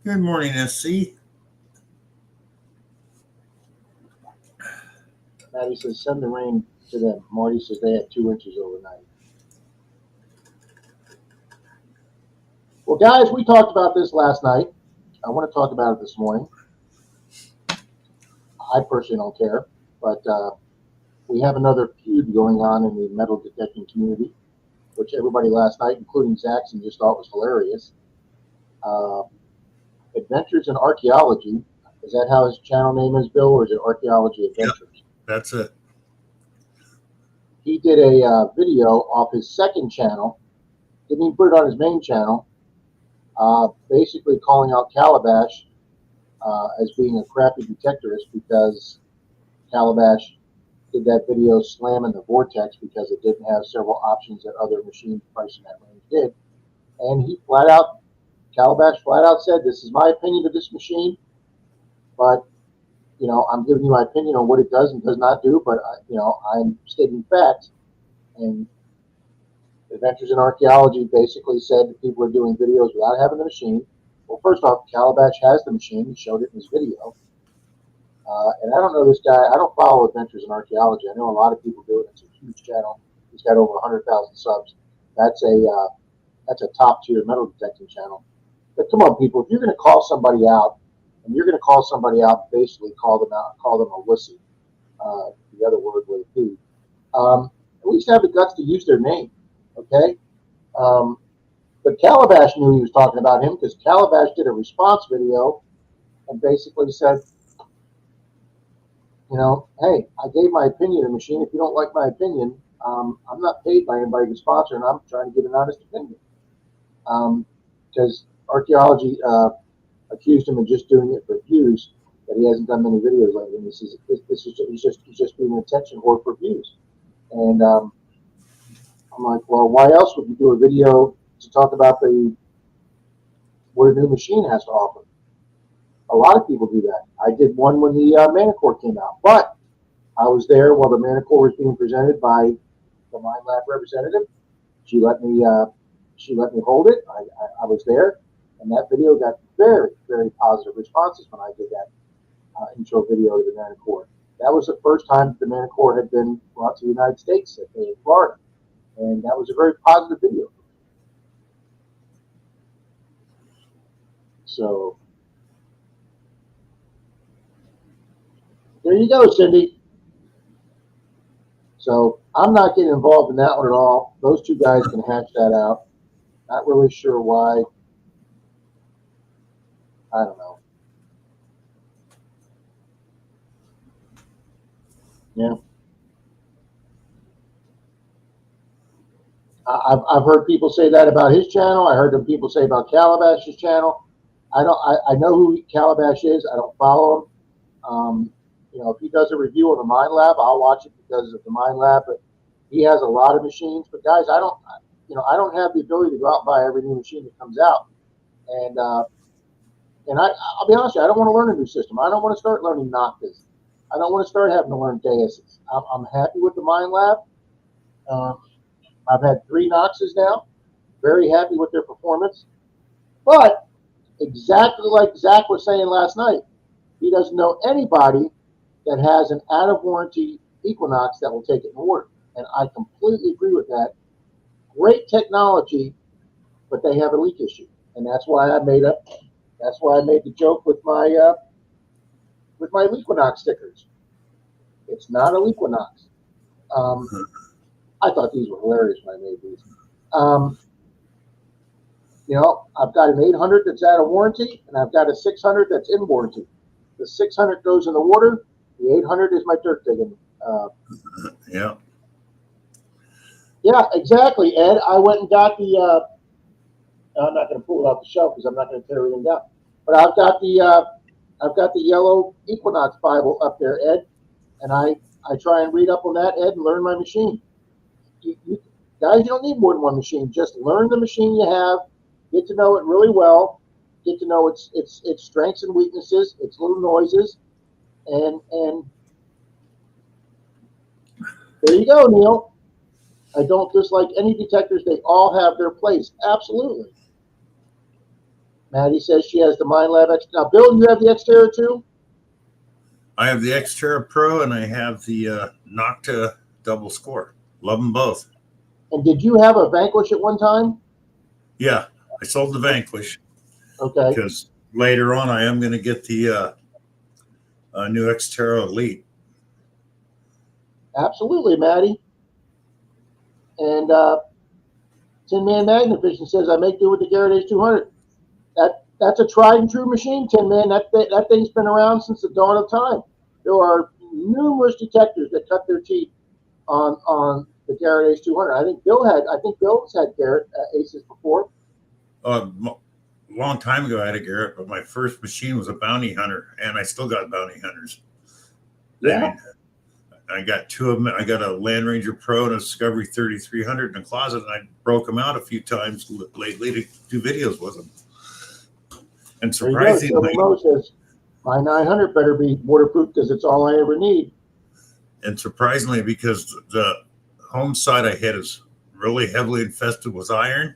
Good morning, SC. Maddie says, send the rain to them. Marty says they had 2 inches overnight. Well, guys, we talked about this last night. I want to talk about it this morning. I personally don't care, but we have another feud going on in the metal detecting community, which everybody last night, including Zaxxon, just thought was hilarious. Adventures in Archaeology. Is that how his channel name is, Bill, or is it Archaeology Adventures? Yep, that's it. He did a video off his second channel. Didn't even put it on his main channel. Basically calling out Calabash as being a crappy detectorist because Calabash did that video slamming the Vortex because it didn't have several options that other machines pricing that range did. And he Calabash flat out said, this is my opinion of this machine, but, you know, I'm giving you my opinion on what it does and does not do, but, you know, I'm stating facts. And Adventures in Archaeology basically said that people are doing videos without having the machine. Well, first off, Calabash has the machine. He showed it in his video. And I don't know this guy. I don't follow Adventures in Archaeology. I know a lot of people do it. It's a huge channel. He's got over 100,000 subs. That's a top tier metal detecting channel. But come on, people, if you're going to call somebody out, and you're going to call somebody out, basically call them out, call them a wussy, the other word with a P, at least have the guts to use their name, okay? But Calabash knew he was talking about him because Calabash did a response video and basically said, you know, hey, I gave my opinion on the machine. If you don't like my opinion, I'm not paid by anybody to sponsor, and I'm trying to give an honest opinion. Because Archaeology accused him of just doing it for views, that he hasn't done many videos lately. And he's just doing attention whore for views. And I'm like, well, why else would you do a video to talk about what a new machine has to offer? A lot of people do that. I did one when the Manicore came out, but I was there while the Manicore was being presented by the Mind Lab representative. She let me hold it. I was there, and that video got very, very positive responses when I did that intro video to the Manicore. That was the first time the Manicore had been brought to the United States in Florida, and that was a very positive video. So there you go, Cindy. So I'm not getting involved in that one at all. Those two guys can hash that out. Not really sure why. I don't know. Yeah. I've heard people say that about his channel. I heard them people say about Calabash's channel. I know who Calabash is. I don't follow him. You know, if he does a review on the Mind Lab, I'll watch it because of the Mind Lab. But he has a lot of machines. But guys, I don't have the ability to go out and buy every new machine that comes out. And I'll be honest with you, I don't want to learn a new system. I don't want to start learning Noctis. I don't want to start having to learn Deuses. I'm happy with the Mind Lab. I've had 3 Noxes now. Very happy with their performance. But exactly like Zach was saying last night, he doesn't know anybody that has an out-of-warranty Equinox that will take it in order. And I completely agree with that. Great technology, but they have a leak issue. And that's why I made the joke with my Equinox stickers. It's not a Equinox. I thought these were hilarious when I made these. You know, I've got an 800 that's out of warranty, and I've got a 600 that's in warranty. The 600 goes in the water. The 800 is my dirt digging. Yeah. Yeah, exactly, Ed. I went and got the. I'm not going to pull it off the shelf because I'm not going to tear everything down. But I've got the yellow Equinox Bible up there, Ed, and I try and read up on that, Ed, and learn my machine. Guys, you don't need more than one machine. Just learn the machine you have, get to know it really well, get to know its strengths and weaknesses, its little noises, and there you go, Neil. I don't dislike any detectors. They all have their place. Absolutely. Maddie says she has the Mind Lab X. Now, Bill, you have the Xterra too? I have the Xterra Pro and I have the Nocta double score. Love them both. And did you have a Vanquish at one time? Yeah, I sold the Vanquish. Okay. Because later on I am going to get the new Xterra Elite. Absolutely, Maddie. And Tin Man Magnificent says, I make do with the Garrett H200. That's a tried and true machine, Tin Man. That thing's been around since the dawn of time. There are numerous detectors that cut their teeth on the Garrett H200. I think Bill's had Garrett Aces before. Long time ago I had a Garrett, but my first machine was a Bounty Hunter, and I still got Bounty Hunters. Yeah. I mean, I got 2 of them. I got a Land Ranger Pro and a Discovery 3300 in the closet, and I broke them out a few times lately to do videos with them. And surprisingly, says, my 900 better be waterproof because it's all I ever need. And surprisingly, because the home side I hit is really heavily infested with iron,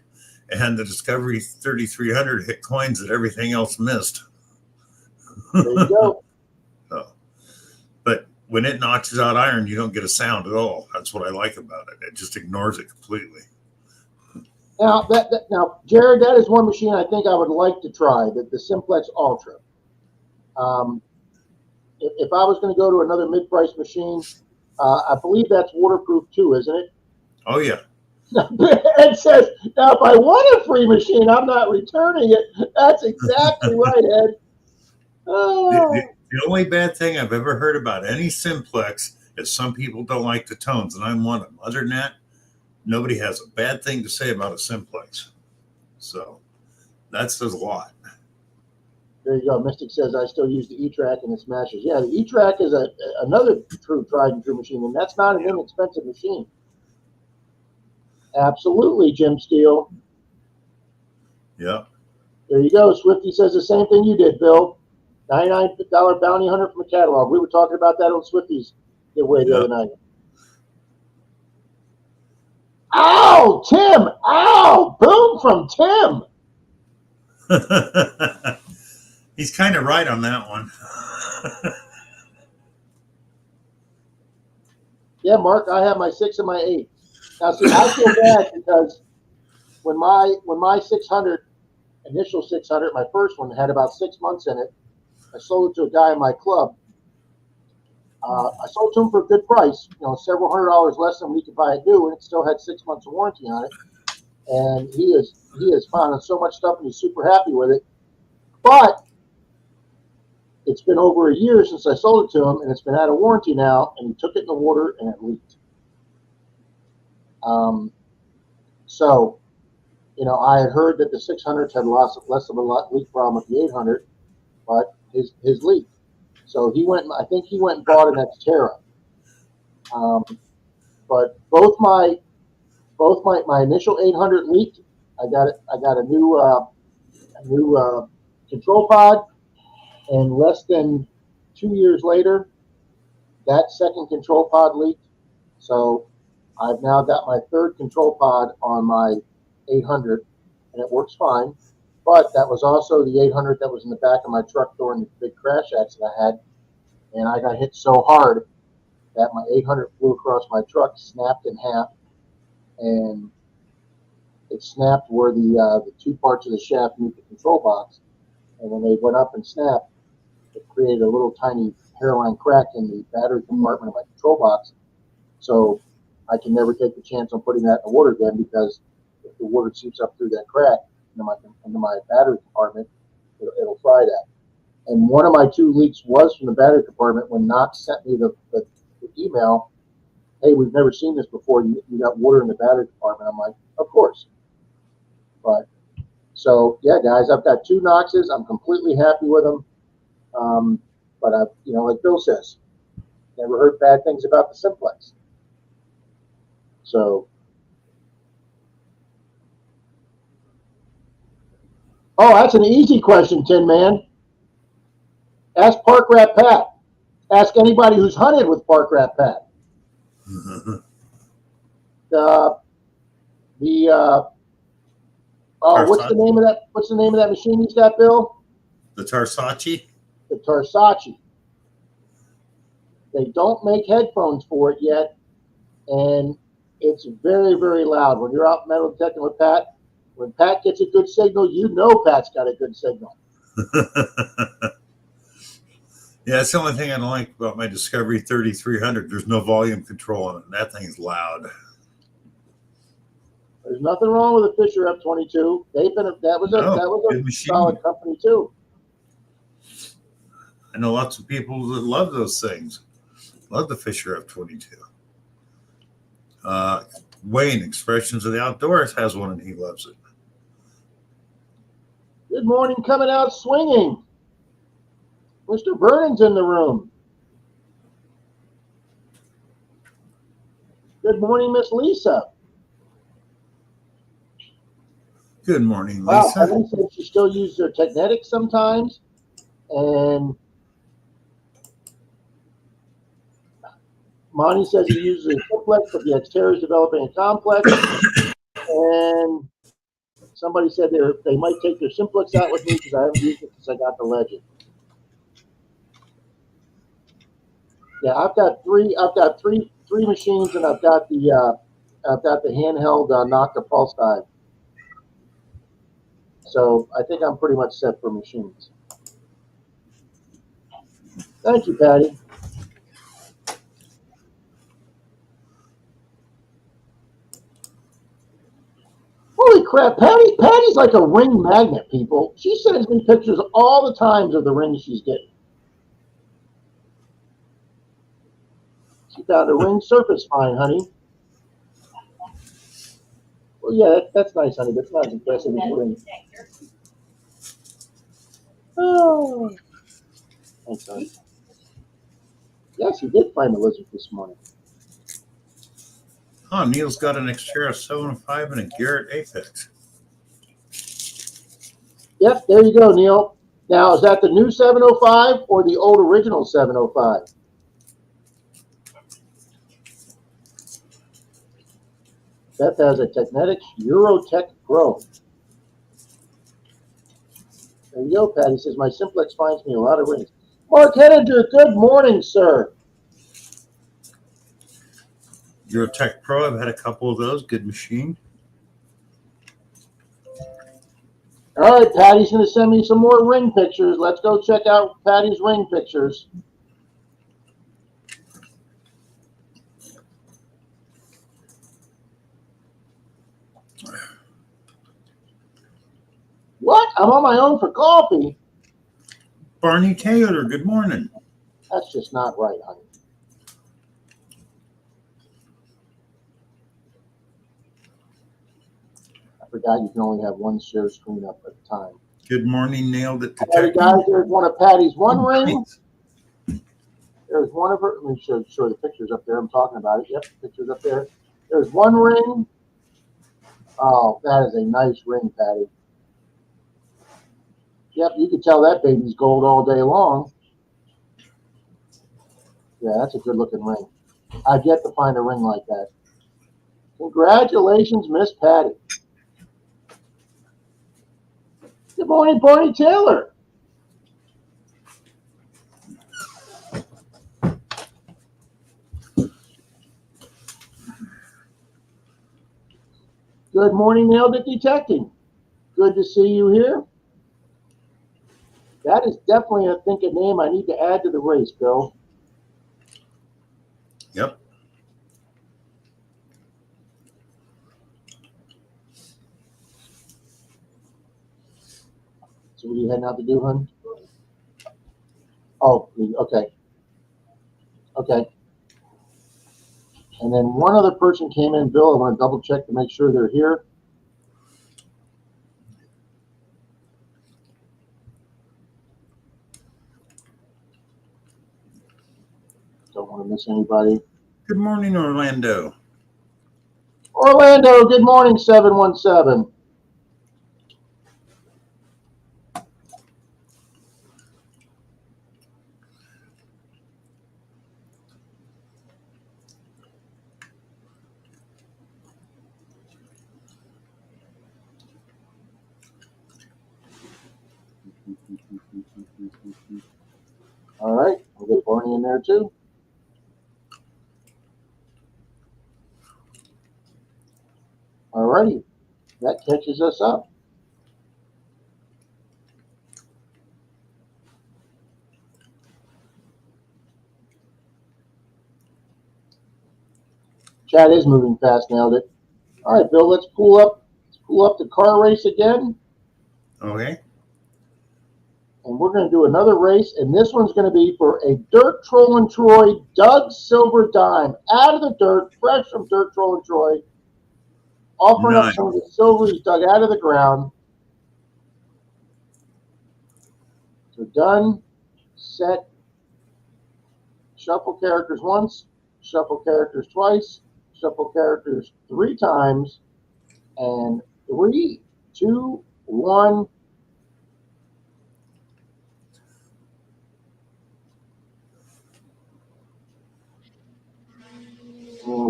and the Discovery 3300 hit coins that everything else missed. There you go. So, but when it notches out iron, you don't get a sound at all. That's what I like about it. It just ignores it completely. Now, now, Jared, that is one machine I think I would like to try, the Simplex Ultra. If I was going to go to another mid-price machine, I believe that's waterproof too, isn't it? Oh, yeah. Ed says, now if I want a free machine, I'm not returning it. That's exactly right, Ed. Oh. The only bad thing I've ever heard about any Simplex is some people don't like the tones, and I'm one of them. Other than that, nobody has a bad thing to say about a Simplex. So that says a lot. There you go. Mystic says, I still use the E-Track and it smashes. Yeah, the E-Track is another true tried and true machine, and that's not an inexpensive machine. Absolutely, Jim Steele. Yeah. There you go. Swifty says the same thing you did, Bill. $99 bounty hunter from a catalog. We were talking about that on Swifty's giveaway the other night. Ow, Tim! Ow! Boom from Tim! He's kind of right on that one. Yeah, Mark, I have my 6 and my 8. Now, see, I feel bad because when my 600, initial 600, my first one had about 6 months in it, I sold it to a guy in my club. I sold it to him for a good price, several $100s less than we could buy it new, and it still had 6 months of warranty on it. And he has found so much stuff, and he's super happy with it. But it's been over a year since I sold it to him, and it's been out of warranty now, and he took it in the water, and it leaked. So, I had heard that the 600s had less of a leak problem with the 800, but his leaked. So I think he went and bought an Xterra. But both my initial 800 leaked. I got a new control pod, and less than 2 years later, that second control pod leaked. So I've now got my third control pod on my 800, and it works fine. But that was also the 800 that was in the back of my truck during the big crash accident I had, and I got hit so hard that my 800 flew across my truck, snapped in half, and it snapped where the two parts of the shaft meet the control box. And when they went up and snapped, it created a little tiny hairline crack in the battery compartment of my control box. So I can never take the chance on putting that in the water again, because if the water seeps up through that crack into my battery compartment, it'll fry that. And one of my 2 leaks was from the battery compartment when Knox sent me the email, hey, we've never seen this before. You got water in the battery compartment. I'm like, of course. But so, yeah, guys, I've got 2 Knoxes. I'm completely happy with them. But I've, like Bill says, never heard bad things about the Simplex. So, oh, that's an easy question, Tin Man. Ask Park Rat Pat. Ask anybody who's hunted with Park Rat Pat. What's the name of that? What's the name of that machine he's got, Bill? The Tarsace. The Tarsace. They don't make headphones for it yet, and it's very, very loud. When you're out metal detecting with Pat, when Pat gets a good signal, Pat's got a good signal. Yeah, that's the only thing I don't like about my Discovery 3300. There's no volume control on it. That thing's loud. There's nothing wrong with the Fisher F-22. That was a solid company too. I know lots of people that love those things. Love the Fisher F-22. Wayne, Expressions of the Outdoors, has one and he loves it. Good morning, coming out swinging. Mr. Vernon's in the room. Good morning, Miss Lisa. Good morning, Wow, Lisa. Eileen said she still uses her Technetics sometimes. And Monty says he uses a simplex, but the Xterra is developing a complex. And somebody said they might take their simplex out with me because I haven't used it since I got the Legend. Yeah, I've got three machines, and I've got the handheld Nocta pulse dive. So I think I'm pretty much set for machines. Thank you, Patty. Holy crap, Patty's like a ring magnet, people. She sends me pictures all the times of the rings she's getting. She found a ring surface fine, honey. Well, yeah, that's nice, honey. That's not as impressive as a ring. Oh, thanks, honey. Yes, he did find a lizard this morning. Oh, Neil's got an Xterra 705 and a Garrett Apex. Yep, there you go, Neil. Now, is that the new 705 or the old original 705? Beth has a Technetics Eurotech Pro. There you go, Patty says, my simplex finds me a lot of rings. Mark Henninger, good morning, sir. Eurotech Pro, I've had a couple of those. Good machine. All right, Patty's going to send me some more ring pictures. Let's go check out Patty's ring pictures. What? I'm on my own for coffee? Barney Taylor, good morning. That's just not right, honey. I forgot you can only have one share screen up at a time. Good morning, Nailed It All right, Detector. guys, there's one of Patty's one ring. There's one of her. Let me show the pictures up there. I'm talking about it. Yep, pictures up there. There's one ring. Oh, that is a nice ring, Patty. Yep, you can tell that baby's gold all day long. Yeah, that's a good-looking ring. I've yet to find a ring like that. Congratulations, Miss Patty. Good morning, Barney Taylor. Good morning, Nailed It Detecting. Good to see you here. That is definitely, I think, a name I need to add to the race, Bill. Yep. So what are you heading out to do, hon? Oh, okay. Okay. And then one other person came in, Bill. I want to double check to make sure they're here. Don't want to miss anybody. Good morning, Orlando. Orlando, good morning, 717. All right, we'll get Barney in there too. All righty, that catches us up. Chat is moving fast, Nailed It. All right, Bill, let's pull up the car race again. Okay. And we're going to do another race, and this one's going to be for a Dirt Troll and Troy Doug Silver Dime, out of the dirt, fresh from Dirt Troll and Troy, offering up some of the silver he's dug out of the ground. So done, set, shuffle characters once, shuffle characters twice, shuffle characters 3 times, and 3, 2, 1.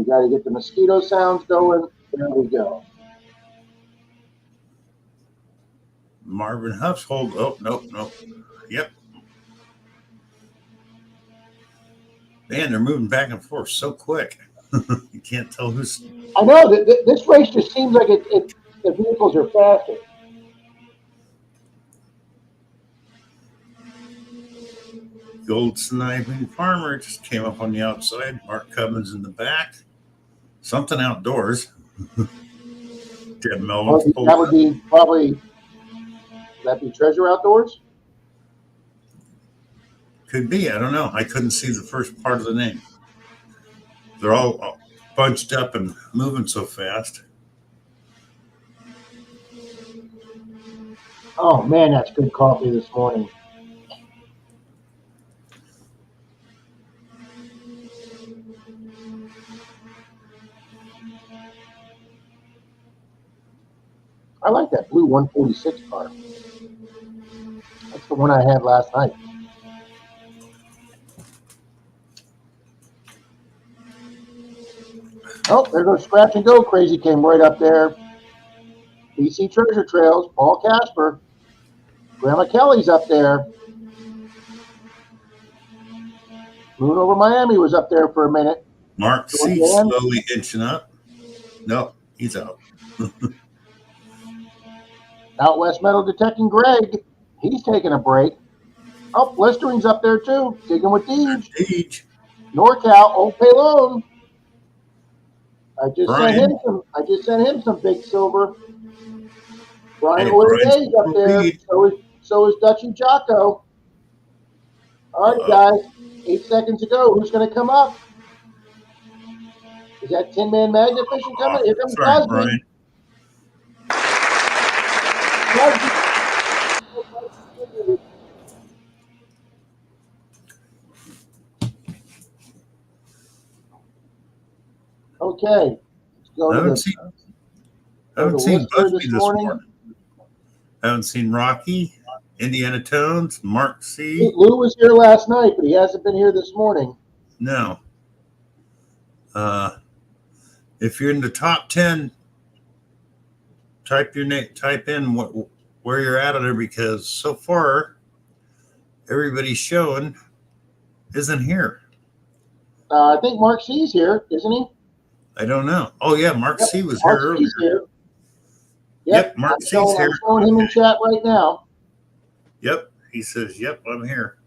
got to get the mosquito sounds going. There we go. Marvin Huff's hold. Oh, nope. Yep. Man, they're moving back and forth so quick. You can't tell who's. I know that this race just seems like the vehicles are faster. Gold Sniping Farmer just came up on the outside. Mark Cubbins in the back. Something outdoors. Deb Melvin. That would be probably. Would that be Treasure Outdoors? Could be. I don't know. I couldn't see the first part of the name. They're all bunched up and moving so fast. Oh, man, that's good coffee this morning. I like that blue 146 car. That's the one I had last night. Oh, there goes Scratch and Go. Crazy came right up there. BC Treasure Trails, Paul Casper. Grandma Kelly's up there. Moon Over Miami was up there for a minute. Mark C slowly inching up. No, he's out. Out West Metal Detecting Greg. He's taking a break. Oh, Blistering's up there too. Digging with Deej. NorCal, Old Paylone. I just sent him some big silver. Brian Olivier's up there. So is Dutchy Jocko. All right, guys. 8 seconds ago. Who's going to come up? Is that Tin Man Magnet Fishing coming? Here comes Cosby. Brian. Okay. I haven't seen Busby this morning. I haven't seen Rocky, Indiana Tones, Mark C. Lou was here last night, but he hasn't been here this morning. No. If you're in the top 10, type in where you're at there, because so far everybody's showing isn't here. I think Mark C's here, isn't he? I don't know. Oh yeah, Mark C was here earlier. Here. Yep, Mark C's here. I'm showing him in chat right now. Yep, he says, "Yep, I'm here."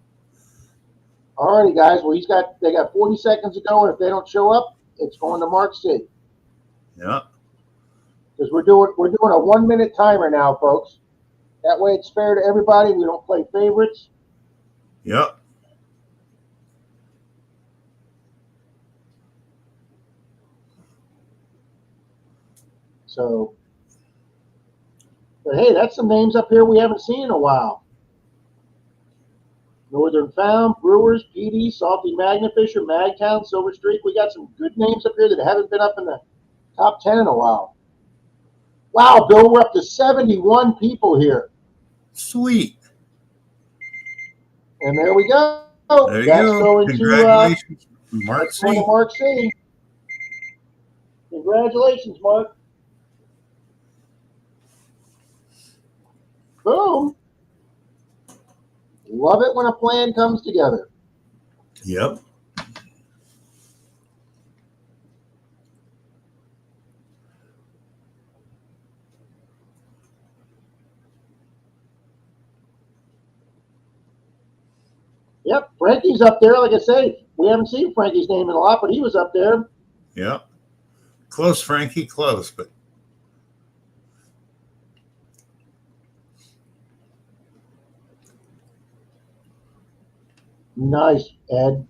All righty, guys. Well, they got 40 seconds to go, and if they don't show up, it's going to Mark C. Yeah. Because we're doing a 1 minute timer now, folks. That way, it's fair to everybody. We don't play favorites. Yep. So, but hey, that's some names up here we haven't seen in a while. Northern Found, Brewers, PD, Salty Magnafisher, Magtown, Silver Streak. We got some good names up here that haven't been up in the top 10 in a while. Wow, Bill, we're up to 71 people here. Sweet. And there we go. There you go. Congratulations, Mark C. Mark C. Congratulations, Mark. Boom. Love it when a plan comes together. Yep. Yep, Frankie's up there. Like I say, we haven't seen Frankie's name in a lot, but he was up there. Yep. Close, Frankie, close, but nice, Ed.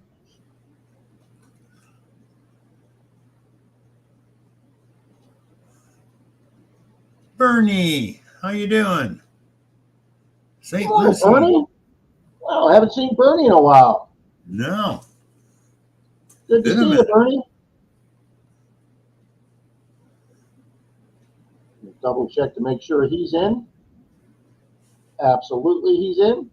Bernie, how you doing? St. Lucie. Bernie? Wow, I haven't seen Bernie in a while. No. Good to see you, Bernie. Double check to make sure he's in. Absolutely, he's in.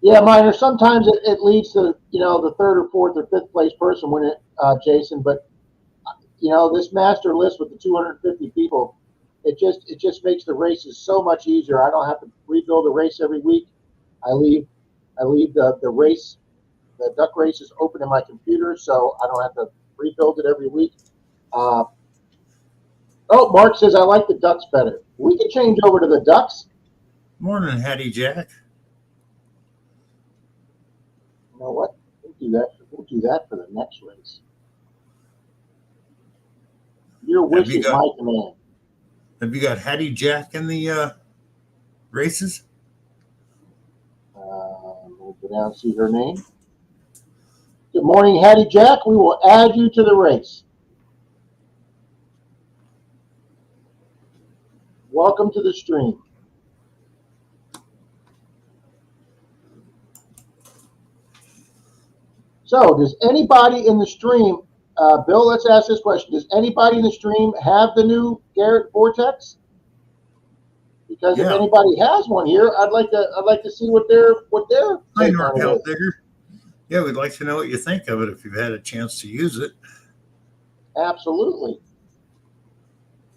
Yeah, minor. Sometimes it leads to, the third or fourth or fifth place person win it, Jason. But this master list with the 250 people, it just makes the races so much easier. I don't have to rebuild a race every week. I leave the race, the duck races open in my computer, so I don't have to rebuild it every week. Mark says I like the ducks better. We can change over to the ducks. Morning, Hattie Jack. You know what? We'll do that. We'll do that for the next race. Your wish is my command. Have you got Hattie Jack in the races? We'll go down and see her name. Good morning, Hattie Jack. We will add you to the race. Welcome to the stream. So, does anybody in the stream, Bill, let's ask this question. Does anybody in the stream have the new Garrett Vortex? Because if anybody has one here, I'd like to see what their Hi, North Digger. Yeah, we'd like to know what you think of it if you've had a chance to use it. Absolutely.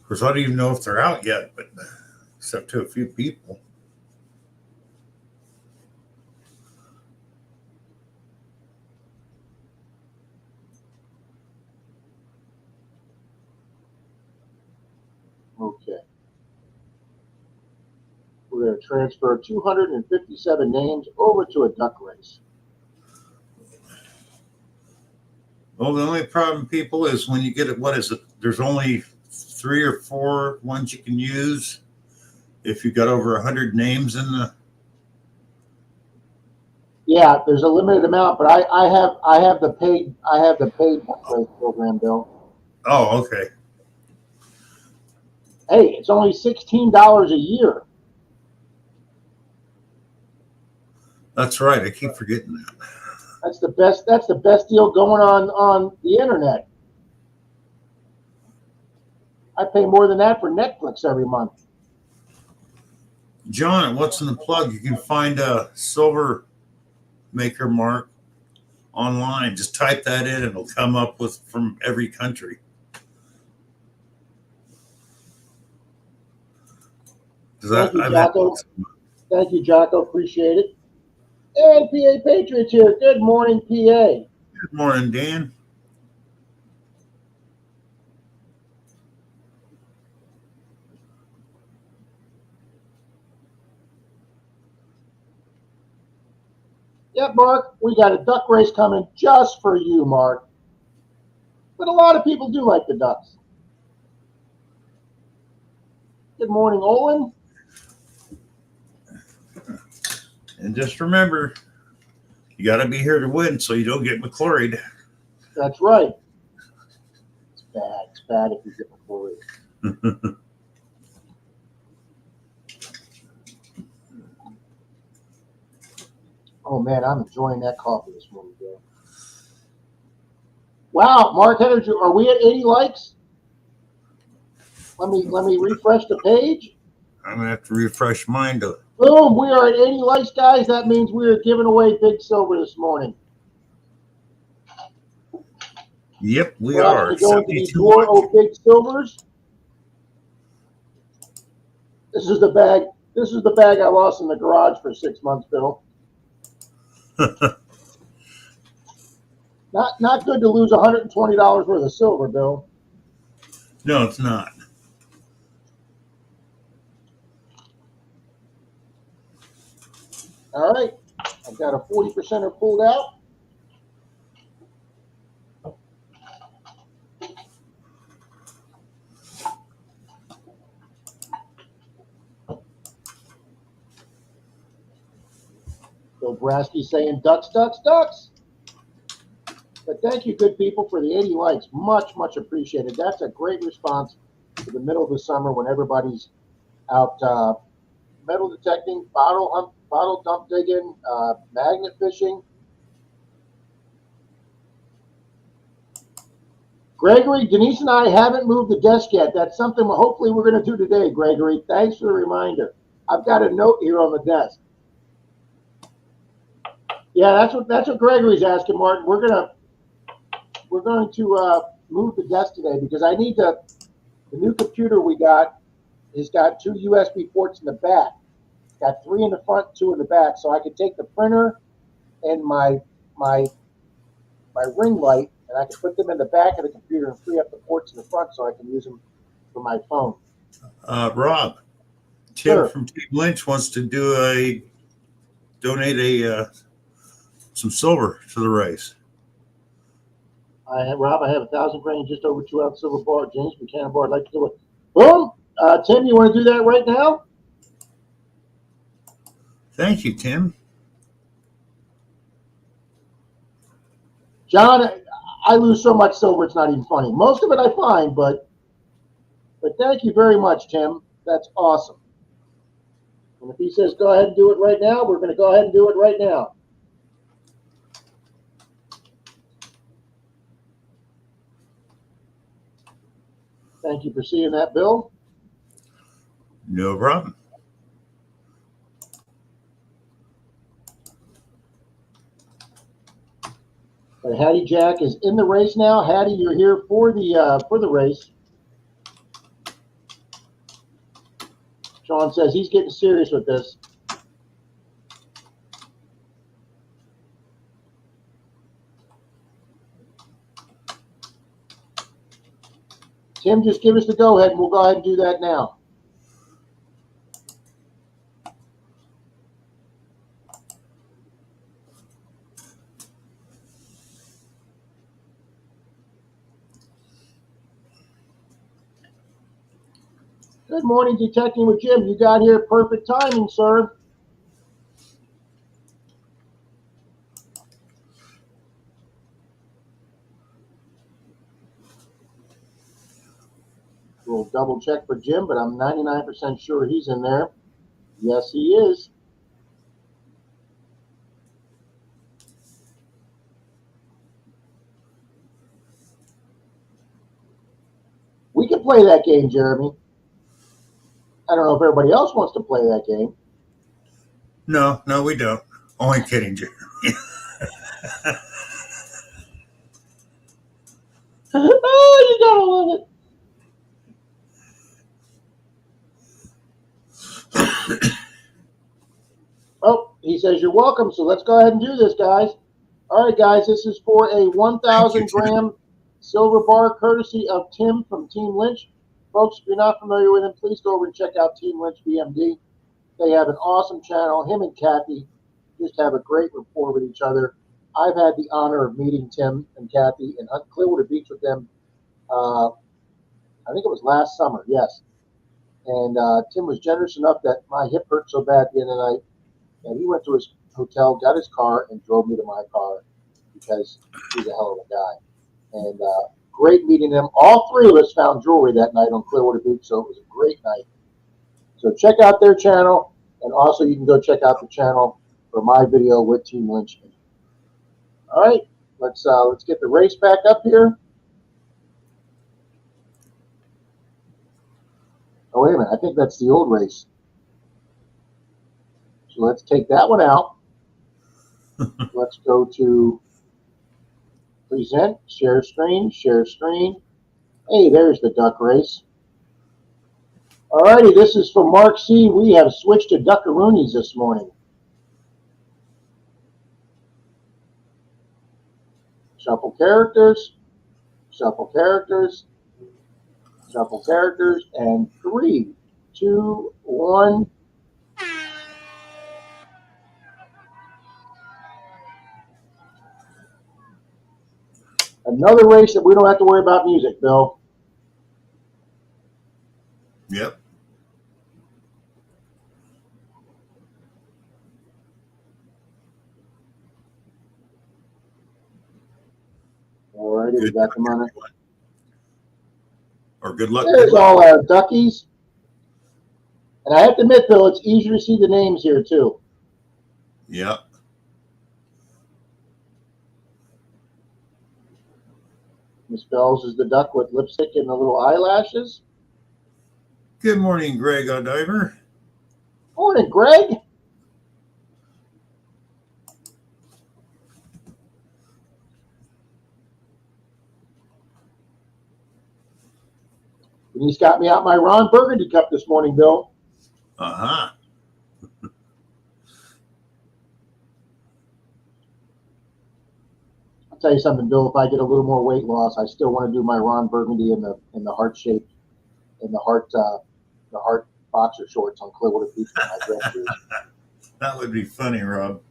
Of course, I don't even know if they're out yet, but except to a few people. Okay. We're going to transfer 257 names over to a duck race. Well, the only problem, people, is when you get it, what is it? There's only 3 or 4 ones you can use if you got over 100 names in the. Yeah, there's a limited amount, but I have the paid duck race program, Bill. Oh, okay. Hey, it's only $16 a year. That's right. I keep forgetting that. That's the best deal going on the internet. I pay more than that for Netflix every month. John, what's in the plug? You can find a silver maker mark online. Just type that in, and it'll come up with from every country. Thank you, Jocko. Thank you, Jocko. Appreciate it. And PA Patriots here. Good morning, PA. Good morning, Dan. Yep, Mark, we got a duck race coming just for you, Mark. But a lot of people do like the ducks. Good morning, Olin. And just remember, you got to be here to win so you don't get McCluried. That's right. It's bad. It's bad if you get McCluried. Oh, man, I'm enjoying that coffee this morning, Bill. Wow, Mark Henry, are we at 80 likes? Let me refresh the page. I'm going to have to refresh mine to. Boom, we are at 80 likes, guys. That means we are giving away big silver this morning. Yep, we are. We're going to the drawer of big silvers. This is the bag. This is the bag I lost in the garage for 6 months, Bill. Not good to lose $120 worth of silver, Bill. No, it's not. All right, I've got a 40%er pulled out. Bill Brasky saying ducks, ducks, ducks. But thank you, good people, for the 80 likes. Much, much appreciated. That's a great response to the middle of the summer when everybody's out metal detecting, bottle dump digging, magnet fishing. Gregory, Denise and I haven't moved the desk yet. That's something hopefully we're going to do today, Gregory. Thanks for the reminder. I've got a note here on the desk. Yeah, that's what Gregory's asking, Martin. We're going to move the desk today because I need the new computer we got has got 2 USB ports in the back. It's got 3 in the front, 2 in the back, so I can take the printer and my ring light and I can put them in the back of the computer and free up the ports in the front so I can use them for my phone. Rob, Tim Sure. from Team Lynch wants to donate some silver to the race. Rob, I have 1,000 grain, just over 2 ounce silver bar. James Buchanan bar. I'd like to do it. Boom. Tim, you want to do that right now? Thank you, Tim. John, I lose so much silver, it's not even funny. Most of it I find, but thank you very much, Tim. That's awesome. And if he says go ahead and do it right now, we're going to go ahead and do it right now. Thank you for seeing that, Bill. No problem. But Hattie Jack is in the race now. Hattie, you're here for the race. Sean says he's getting serious with this. Tim, just give us the go-ahead, and we'll go ahead and do that now. Good morning, Detecting with Jim. You got here perfect timing, sir. We'll double check for Jim, but I'm 99% sure he's in there. Yes, he is. We can play that game, Jeremy. I don't know if everybody else wants to play that game. No, we don't. Only kidding, Jeremy. Oh, you gotta love it. Oh, he says you're welcome, so let's go ahead and do this, guys. All right, guys, this is for a 1,000 gram silver bar courtesy of Tim from Team Lynch. Folks, if you're not familiar with him, please go over and check out Team Lynch BMD. They have an awesome channel. Him and Kathy just have a great rapport with each other. I've had the honor of meeting Tim and Kathy in Clearwater Beach with them. I think it was last summer, yes. And Tim was generous enough that my hip hurt so bad at the end of the night, and he went to his hotel, got his car, and drove me to my car because he's a hell of a guy. And great meeting him. All 3 of us found jewelry that night on Clearwater Beach, so it was a great night. So check out their channel, and also you can go check out the channel for my video with Team Lynch. All right, let's get the race back up here. Oh, wait a minute. I think that's the old race. So let's take that one out. Let's go to present, share screen, share screen. Hey, there's the duck race. All righty, this is from Mark C. We have switched to duckaroonies this morning. Shuffle characters, shuffle characters, shuffle characters, and 3, 2, 1. Another race that we don't have to worry about music, Bill. Yep. All righty, we got them on it. Or good luck. There's all our duckies. And I have to admit, Bill, it's easier to see the names here, too. Yep. Miss Bells is the duck with lipstick and the little eyelashes. Good morning, Greg O'Diver. Morning, Greg. Denise got me out my Ron Burgundy cup this morning, Bill. Uh-huh. I'll tell you something, Bill. If I get a little more weight loss, I still want to do my Ron Burgundy in the heart shape, in the heart boxer shorts on Clearwater Beach with my dress shoes. That would be funny, Rob.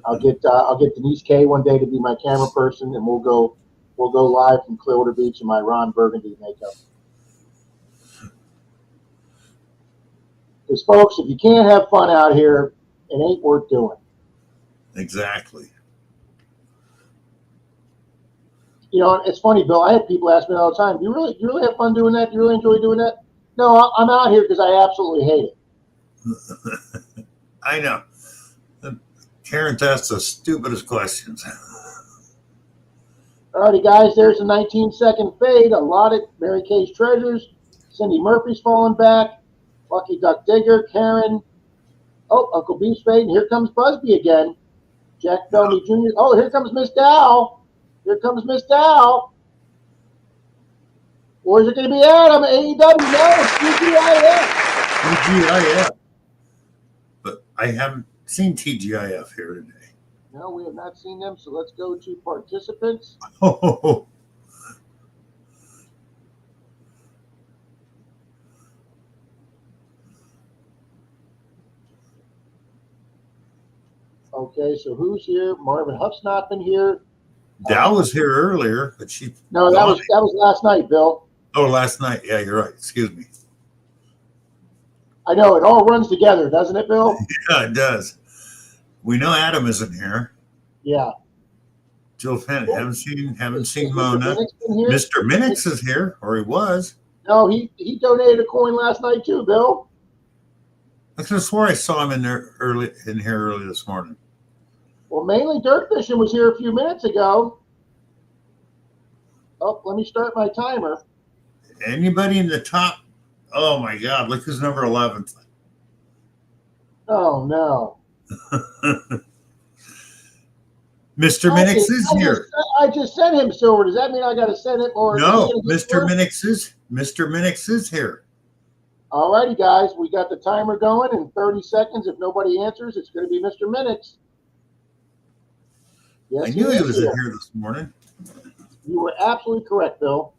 I'll get Denise K one day to be my camera person, and we'll go live from Clearwater Beach in my Ron Burgundy makeup. Because folks, if you can't have fun out here, it ain't worth doing. Exactly. You know, it's funny, Bill. I have people ask me all the time, do you really have fun doing that? Do you really enjoy doing that? No, I'm out here because I absolutely hate it. I know. Karen asks the stupidest questions. Alrighty, guys, there's a 19-second fade. Allotted Mary Kay's Treasures. Cindy Murphy's falling back. Lucky Duck Digger, Karen. Oh, Uncle Beef's fade. And here comes Busby again. Jack Bellamy Jr. Oh, here comes Miss Dow. Here comes Miss Dow. Or is it going to be Adam? AEW? No, it's TGIF. TGIF. But I haven't seen TGIF here today. No, we have not seen them. So let's go to participants. Oh. Okay, so who's here? Marvin Huff's not been here. Dow was here earlier, but she. No, that was last night, Bill. Oh, last night. Yeah, you're right. Excuse me. I know it all runs together, doesn't it, Bill? Yeah, it does. We know Adam isn't here. Yeah. Jill Fenn, haven't seen Mona. Mr. Mr. Minix is here, or he was. No, he donated a coin last night too, Bill. I could have swore I saw him in here early this morning. Well, mainly Dirt Fishing was here a few minutes ago. Oh, let me start my timer. Anybody in the top? Oh my God! Look who's number 11. Oh no. Mr. Minix is here. I just sent him silver. Does that mean I got to send him or no? Mr. Minix is here. All righty, guys. We got the timer going in 30 seconds. If nobody answers, it's going to be Mr. Minix. Yes, I knew he was in here this morning. You were absolutely correct, Bill.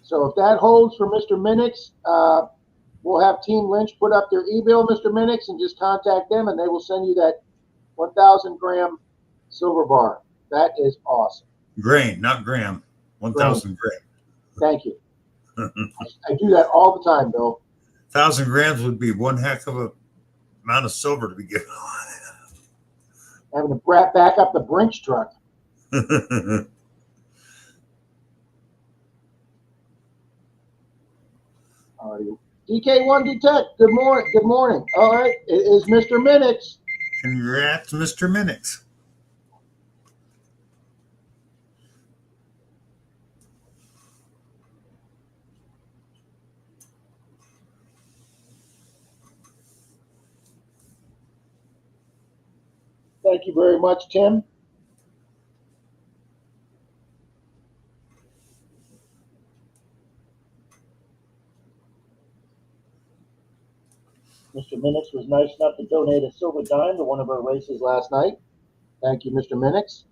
So if that holds for Mr. Minix, we'll have Team Lynch put up their email, Mr. Minix, and just contact them, and they will send you that 1,000-gram silver bar. That is awesome. Grain, not gram. 1,000 gram. Thank you. I do that all the time, Bill. 1,000 grams would be one heck of a amount of silver to be given. Having to back up the Brinks truck. Alrighty. DK1 Detect, good morning. Good morning. All right, it is Mr. Minix. Congrats, Mr. Minix. Thank you very much, Tim. Mr. Minix was nice enough to donate a silver dime to one of our races last night. Thank you, Mr. Minix.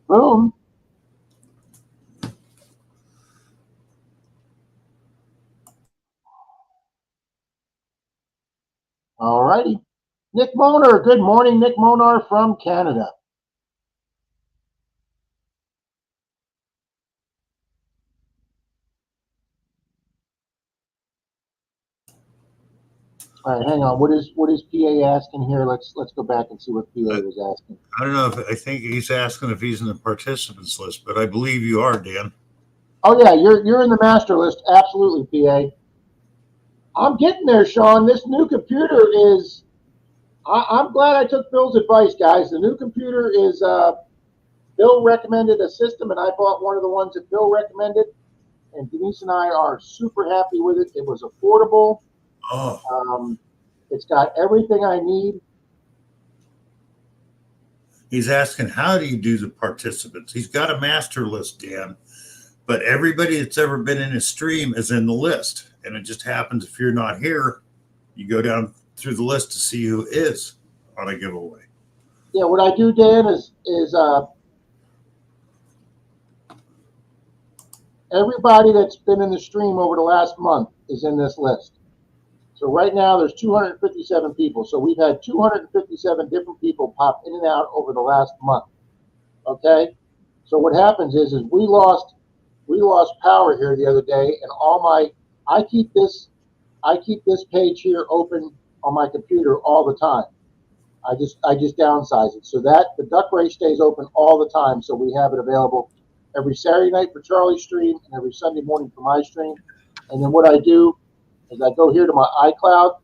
Boom. All righty. Nick Monar. Good morning, Nick Monar from Canada. All right, hang on. What is PA asking here? Let's go back and see what PA was asking. I don't know I think he's asking if he's in the participants list, but I believe you are, Dan. Oh yeah, you're in the master list. Absolutely, PA. I'm getting there, Sean. This new computer is. I'm glad I took Bill's advice, guys. The new computer is. Bill recommended a system, and I bought one of the ones that Bill recommended. And Denise and I are super happy with it. It was affordable. Oh. It's got everything I need. He's asking, how do you do the participants? He's got a master list, Dan, but everybody that's ever been in his stream is in the list. And it just happens if you're not here, you go down through the list to see who is on a giveaway. Yeah, what I do, Dan, is everybody that's been in the stream over the last month is in this list. So right now there's 257 people. So we've had 257 different people pop in and out over the last month. Okay? So what happens is we lost power here the other day, and I keep this page here open on my computer all the time. I just downsize it so that the duck race stays open all the time, so we have it available every Saturday night for Charlie's stream and every Sunday morning for my stream. And then what I do is I go here to my iCloud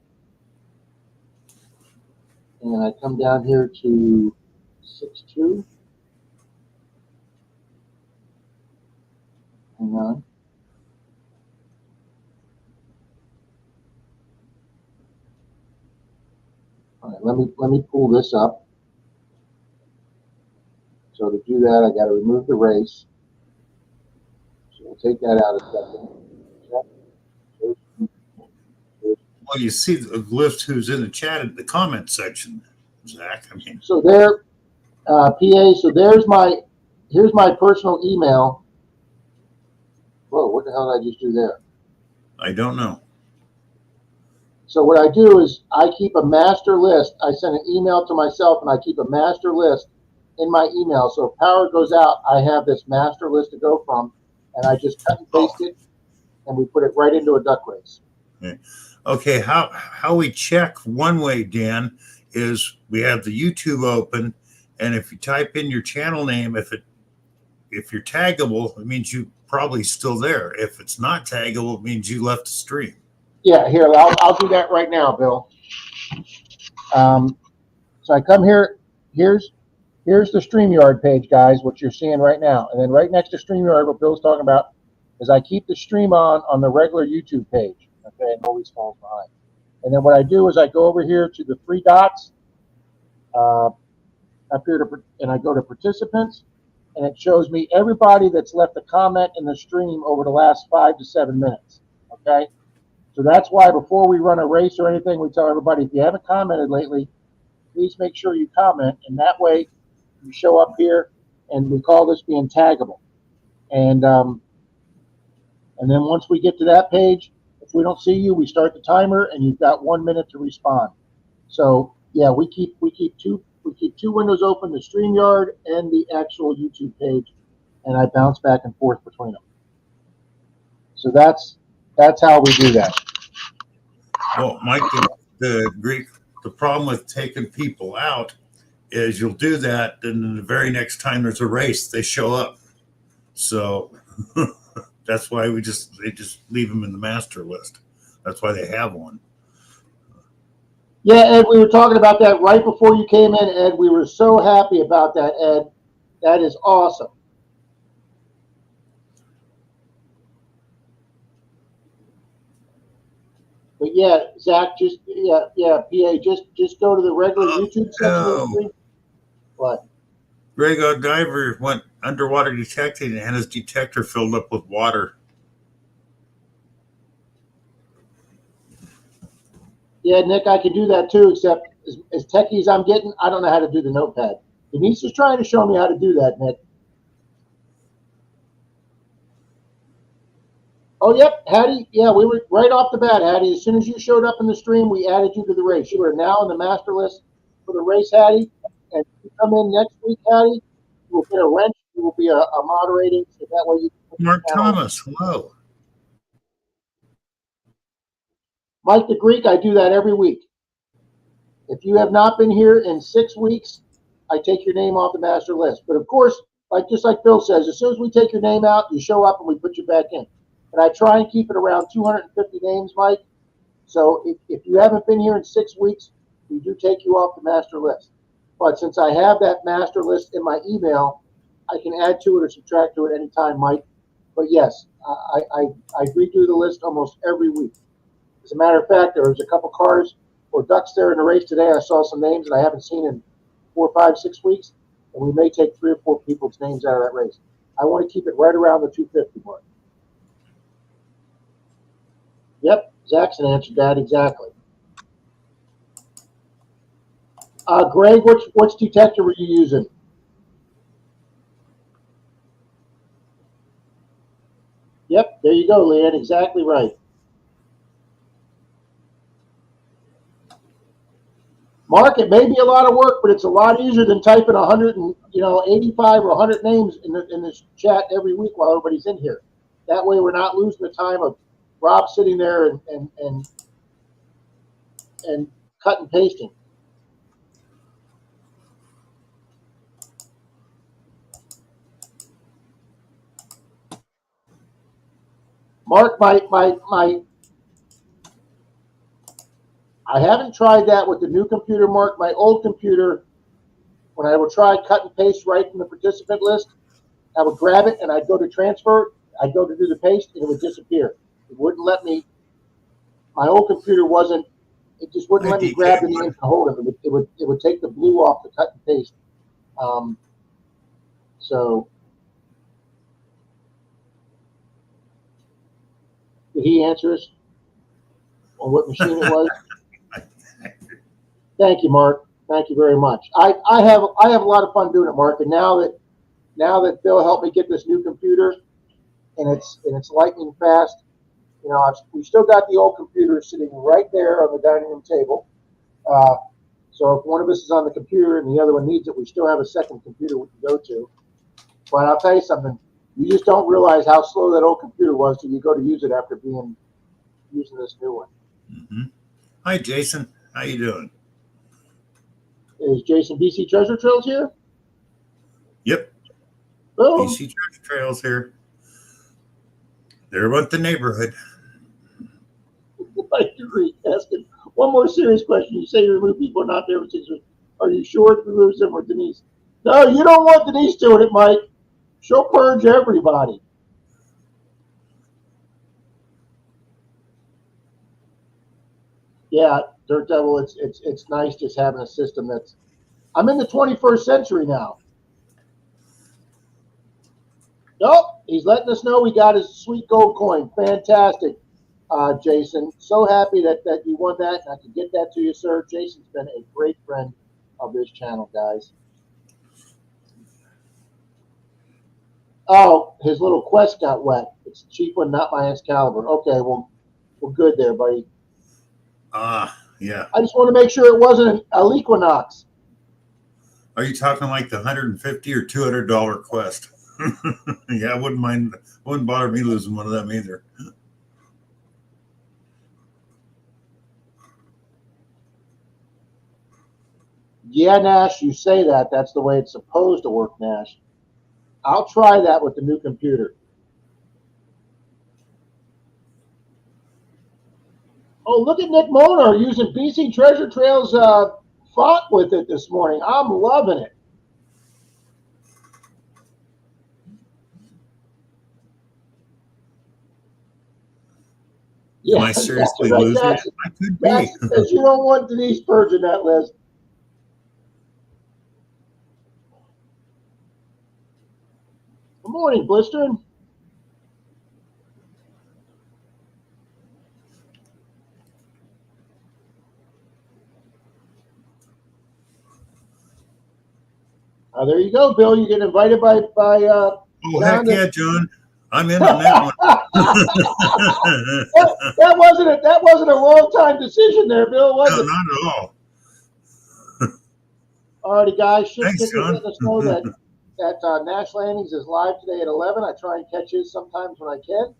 and I come down here to 6.2. Hang on. All right, let me pull this up. So to do that, I got to remove the race. So we'll take that out a second. Well, you see the list who's in the chat in the comment section, Zach. I mean, so there, PA. So here's my personal email. Whoa, what the hell did I just do there? I don't know. So what I do is I keep a master list. I send an email to myself, and I keep a master list in my email. So if power goes out, I have this master list to go from, and I just cut and paste it, and we put it right into a duck race. Okay, how we check one way, Dan, is we have the YouTube open, and if you type in your channel name, if you're taggable, it means you probably still there. If it's not taggable, it means you left the stream. Yeah, here, I'll do that right now, Bill. So I come here. Here's the StreamYard page, guys, what you're seeing right now. And then right next to StreamYard, what Bill's talking about, is I keep the stream on the regular YouTube page. Okay, it always falls behind. And then what I do is I go over here to the three dots up here, and I go to participants, and it shows me everybody that's left a comment in the stream over the last 5 to 7 minutes. Okay? So that's why before we run a race or anything, we tell everybody, if you haven't commented lately, please make sure you comment, and that way you show up here, and we call this being taggable. And then once we get to that page, if we don't see you, we start the timer, and you've got 1 minute to respond. So yeah, we keep two windows open, the StreamYard and the actual YouTube page, and I bounce back and forth between them. So that's how we do that. Well, Mike, the problem with taking people out is you'll do that, and then the very next time there's a race, they show up. So that's why they just leave them in the master list. That's why they have one. Yeah, Ed, we were talking about that right before you came in, Ed. We were so happy about that, Ed. That is awesome. But yeah, Zach, PA, just go to the regular YouTube section of the screen. What? Greg Diver went underwater detecting and had his detector filled up with water. Yeah, Nick, I can do that too, except as techie as I'm getting, I don't know how to do the notepad. Denise is trying to show me how to do that, Nick. Oh, yep, Hattie. Yeah, we were right off the bat, Hattie. As soon as you showed up in the stream, we added you to the race. You are now on the master list for the race, Hattie. And if you come in next week, Hattie, you will get a wrench. You will be a moderating, so that way you can. Mark Thomas, hello. Mike the Greek, I do that every week. If you have not been here in 6 weeks, I take your name off the master list. But of course, just like Bill says, as soon as we take your name out, you show up and we put you back in. And I try and keep it around 250 names, Mike. So if you haven't been here in 6 weeks, we do take you off the master list. But since I have that master list in my email, I can add to it or subtract to it anytime, Mike. But yes, I redo the list almost every week. As a matter of fact, there was a couple cars or ducks there in the race today. I saw some names that I haven't seen in 4, 5, 6 weeks. and we may take 3 or 4 people's names out of that race. I want to keep it right around the 250 mark. Yep, Jackson answered that exactly. Greg, which detector were you using? Yep, there you go, Leanne. Exactly right. Mark, it may be a lot of work, but it's a lot easier than typing 85 or 100 names in this chat every week while everybody's in here. That way, we're not losing the time of Rob sitting there and cut and pasting. Mark, I haven't tried that with the new computer, Mark. My old computer, when I would try cut and paste right from the participant list, I would grab it and I'd go to transfer. I'd go to do the paste and it would disappear. It wouldn't let me. My old computer wasn't. It just wouldn't let me grab the names and hold them. It would take the blue off the cut and paste. So did he answer us on what machine it was? Thank you, Mark. Thank you very much. I have a lot of fun doing it, Mark. And now that Bill helped me get this new computer, and it's lightning fast. We still got the old computer sitting right there on the dining room table. So if one of us is on the computer and the other one needs it, we still have a second computer we can go to. But I'll tell you something. You just don't realize how slow that old computer was till you go to use it after using this new one. Mm-hmm. Hi, Jason. How you doing? Is Jason BC Treasure Trails here? Yep. Boom. BC Treasure Trails here. They're about the neighborhood. I agree. Asking one more serious question. You say you remove people not there for 6 weeks. Are you sure it removes them or Denise? No, you don't want Denise doing it, Mike. She'll purge everybody. Yeah, Dirt Devil, it's nice just having a system that's. I'm in the 21st century now. Nope, he's letting us know we got his sweet gold coin. Fantastic, Jason. So happy that you won that, and I can get that to you, sir. Jason's been a great friend of this channel, guys. Oh, his little quest got wet. It's a cheap one, not my Excalibur. Okay, well, we're good there, buddy. Yeah. I just want to make sure it wasn't an Equinox. Are you talking like the $150 or $200 quest? Yeah, I wouldn't mind. Wouldn't bother me losing one of them either. Yeah, Nash, you say that. That's the way it's supposed to work, Nash. I'll try that with the new computer. Oh, look at Nick Monar using BC Treasure Trails font with it this morning. I'm loving it. Yeah, am I seriously losing it? I could be. Because you don't want Denise purging that list. Good morning, Blistering. There you go, Bill. You get invited by Oh, John. Heck yeah, John. I'm in on that one. that wasn't a long time decision there, Bill, was it? No, not at all. All righty, guys. Thanks, John. Let us know that Nash Landings is live today at 11. I try and catch his sometimes when I can.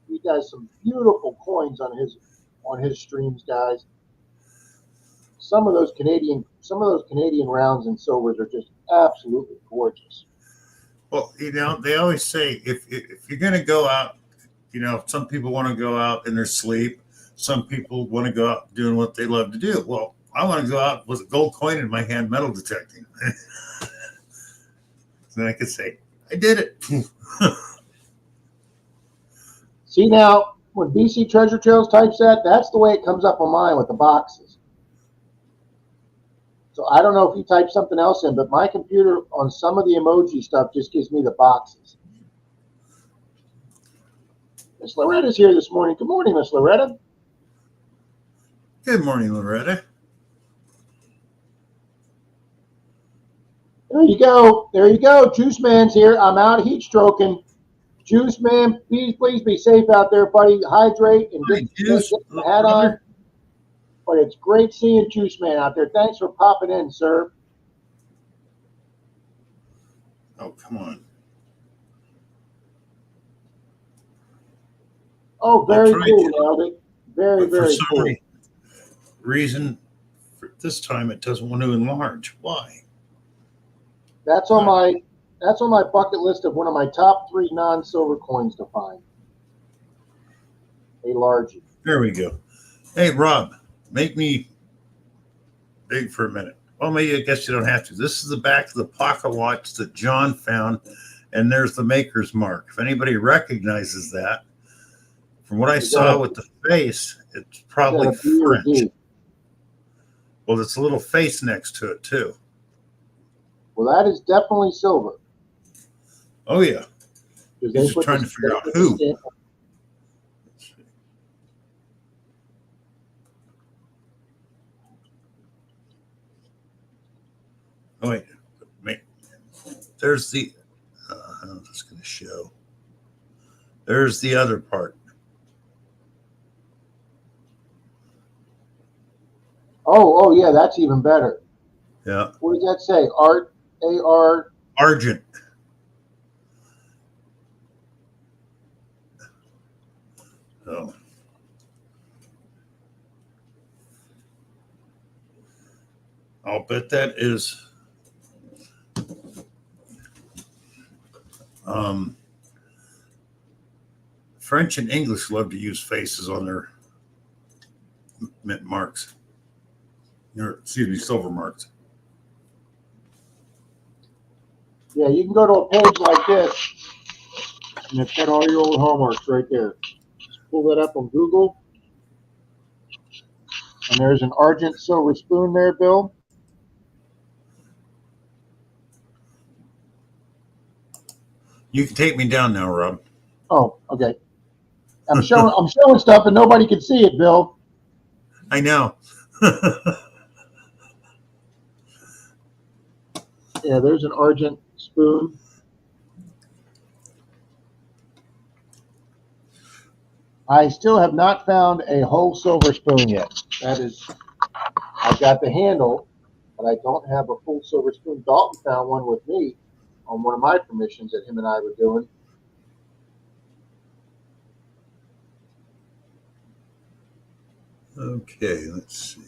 He does some beautiful coins on his streams, guys. Some of those Canadian rounds and silvers are just absolutely gorgeous. Well, they always say if you're going to go out, some people want to go out in their sleep. Some people want to go out doing what they love to do. Well, I want to go out with a gold coin in my hand, metal detecting. Then I could say, I did it. See now, when BC Treasure Trails types that, that's the way it comes up on mine with the boxes. So I don't know if he typed something else in, but my computer on some of the emoji stuff just gives me the boxes. Miss Loretta's here this morning. Good morning, Miss Loretta. Good morning, Loretta. There you go. There you go. Juice Man's here. I'm out heat stroking. Juice Man, please be safe out there, buddy. Hydrate and get the hat on. But it's great seeing Juice Man out there. Thanks for popping in, sir. Oh, come on. Oh, very cool, nailed it. Very cool. Reason for this time it doesn't want to enlarge. Why? That's on my bucket list of one of my top 3 non-silver coins to find. A largie. There we go. Hey, Rob, make me big for a minute. Well, maybe I guess you don't have to. This is the back of the pocket watch that John found, and there's the maker's mark. If anybody recognizes that, from what I saw with the face, it's probably French. Well, there's a little face next to it, too. Well, that is definitely silver. Oh, yeah. He's just trying to figure out who. Oh, wait. There's the, I'm just going to show. There's the other part. Oh, yeah, that's even better. Yeah. What does that say? Art, A-R? Argent. Oh. I'll bet that is French and English love to use faces on their mint marks. Excuse me, silver marks. Yeah, you can go to a page like this, and it's got all your old hallmarks right there. Just pull that up on Google. And there's an argent silver spoon there, Bill. You can take me down now, Rob. Oh, okay. I'm showing stuff and nobody can see it, Bill. I know. Yeah, there's an argent spoon. I still have not found a whole silver spoon yet. I've got the handle, but I don't have a full silver spoon. Dalton found one with me on one of my permissions that him and I were doing. Okay, let's see.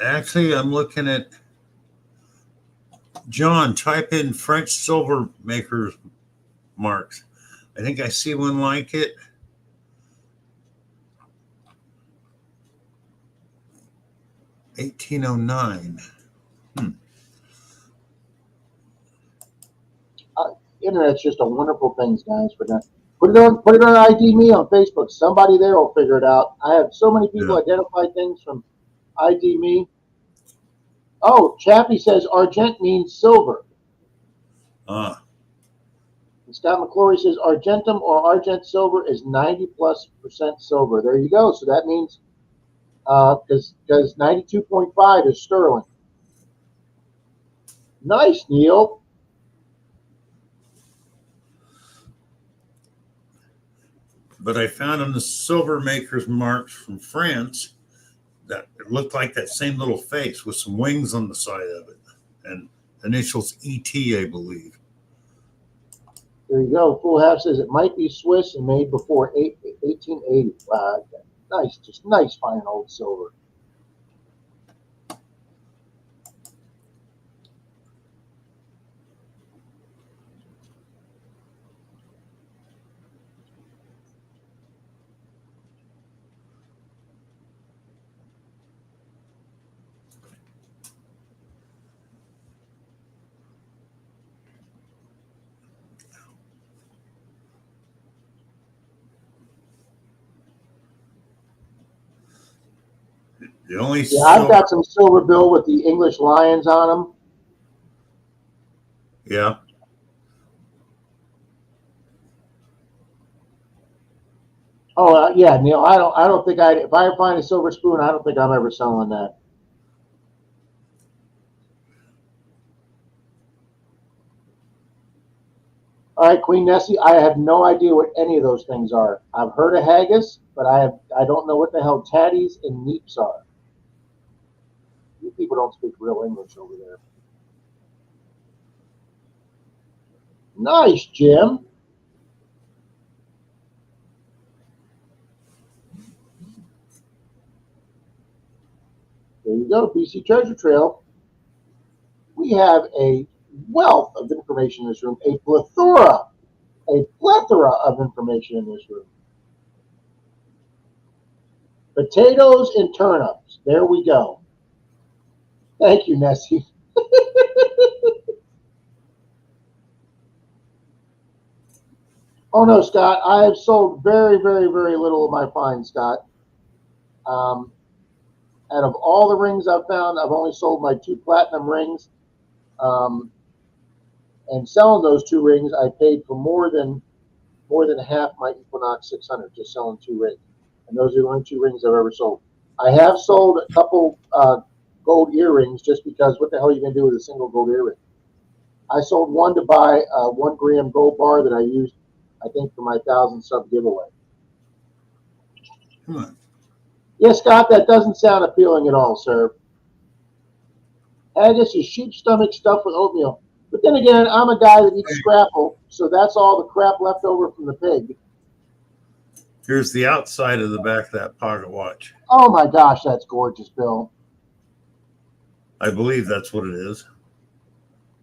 Actually, I'm looking at John. Type in French silver makers marks. I think I see one like it. $1809. Internet's just a wonderful thing, guys. For that, put it on ID me on Facebook. Somebody there will figure it out. I have so many people identify things from ID me. Oh, Chappie says argent means silver. And Scott McClory says argentum or argent silver is 90+% silver. There you go. So that means because 92.5 is sterling. Nice, Neil. But I found on the silver maker's marks from France that it looked like that same little face with some wings on the side of it and initials ET, I believe. There you go. Full Half says it might be Swiss and made before 1880. Nice, just nice fine old silver. The only Yeah, I've silver, got some silver bill with the English lions on them. yeah. Oh yeah, Neil. I don't think if I find a silver spoon, I don't think I'm ever selling that. All right, Queen Nessie. I have no idea what any of those things are. I've heard of haggis, but I don't know what the hell tatties and neeps are. You people don't speak real English over there. Nice, Jim. There you go, BC Treasure Trail. We have a wealth of information in this room, a plethora of information in this room. Potatoes and turnips. There we go. Thank you, Nessie. Oh no, Scott. I have sold very, very, very little of my finds, Scott. Out of all the rings I've found, I've only sold my 2 platinum rings. And selling those 2 rings, I paid for more than half my Equinox 600 just selling 2 rings. And those are the only 2 rings I've ever sold. I have sold a couple gold earrings just because what the hell are you going to do with a single gold earring? I sold one to buy a 1 gram gold bar that I used, I think, for my 1,000 sub giveaway. Come on. Yeah, Scott, that doesn't sound appealing at all, sir. Haggis is sheep stomach stuffed with oatmeal. But then again, I'm a guy that eats scrapple, so that's all the crap left over from the pig. Here's the outside of the back of that pocket watch. Oh my gosh, that's gorgeous, Bill. I believe that's what it is.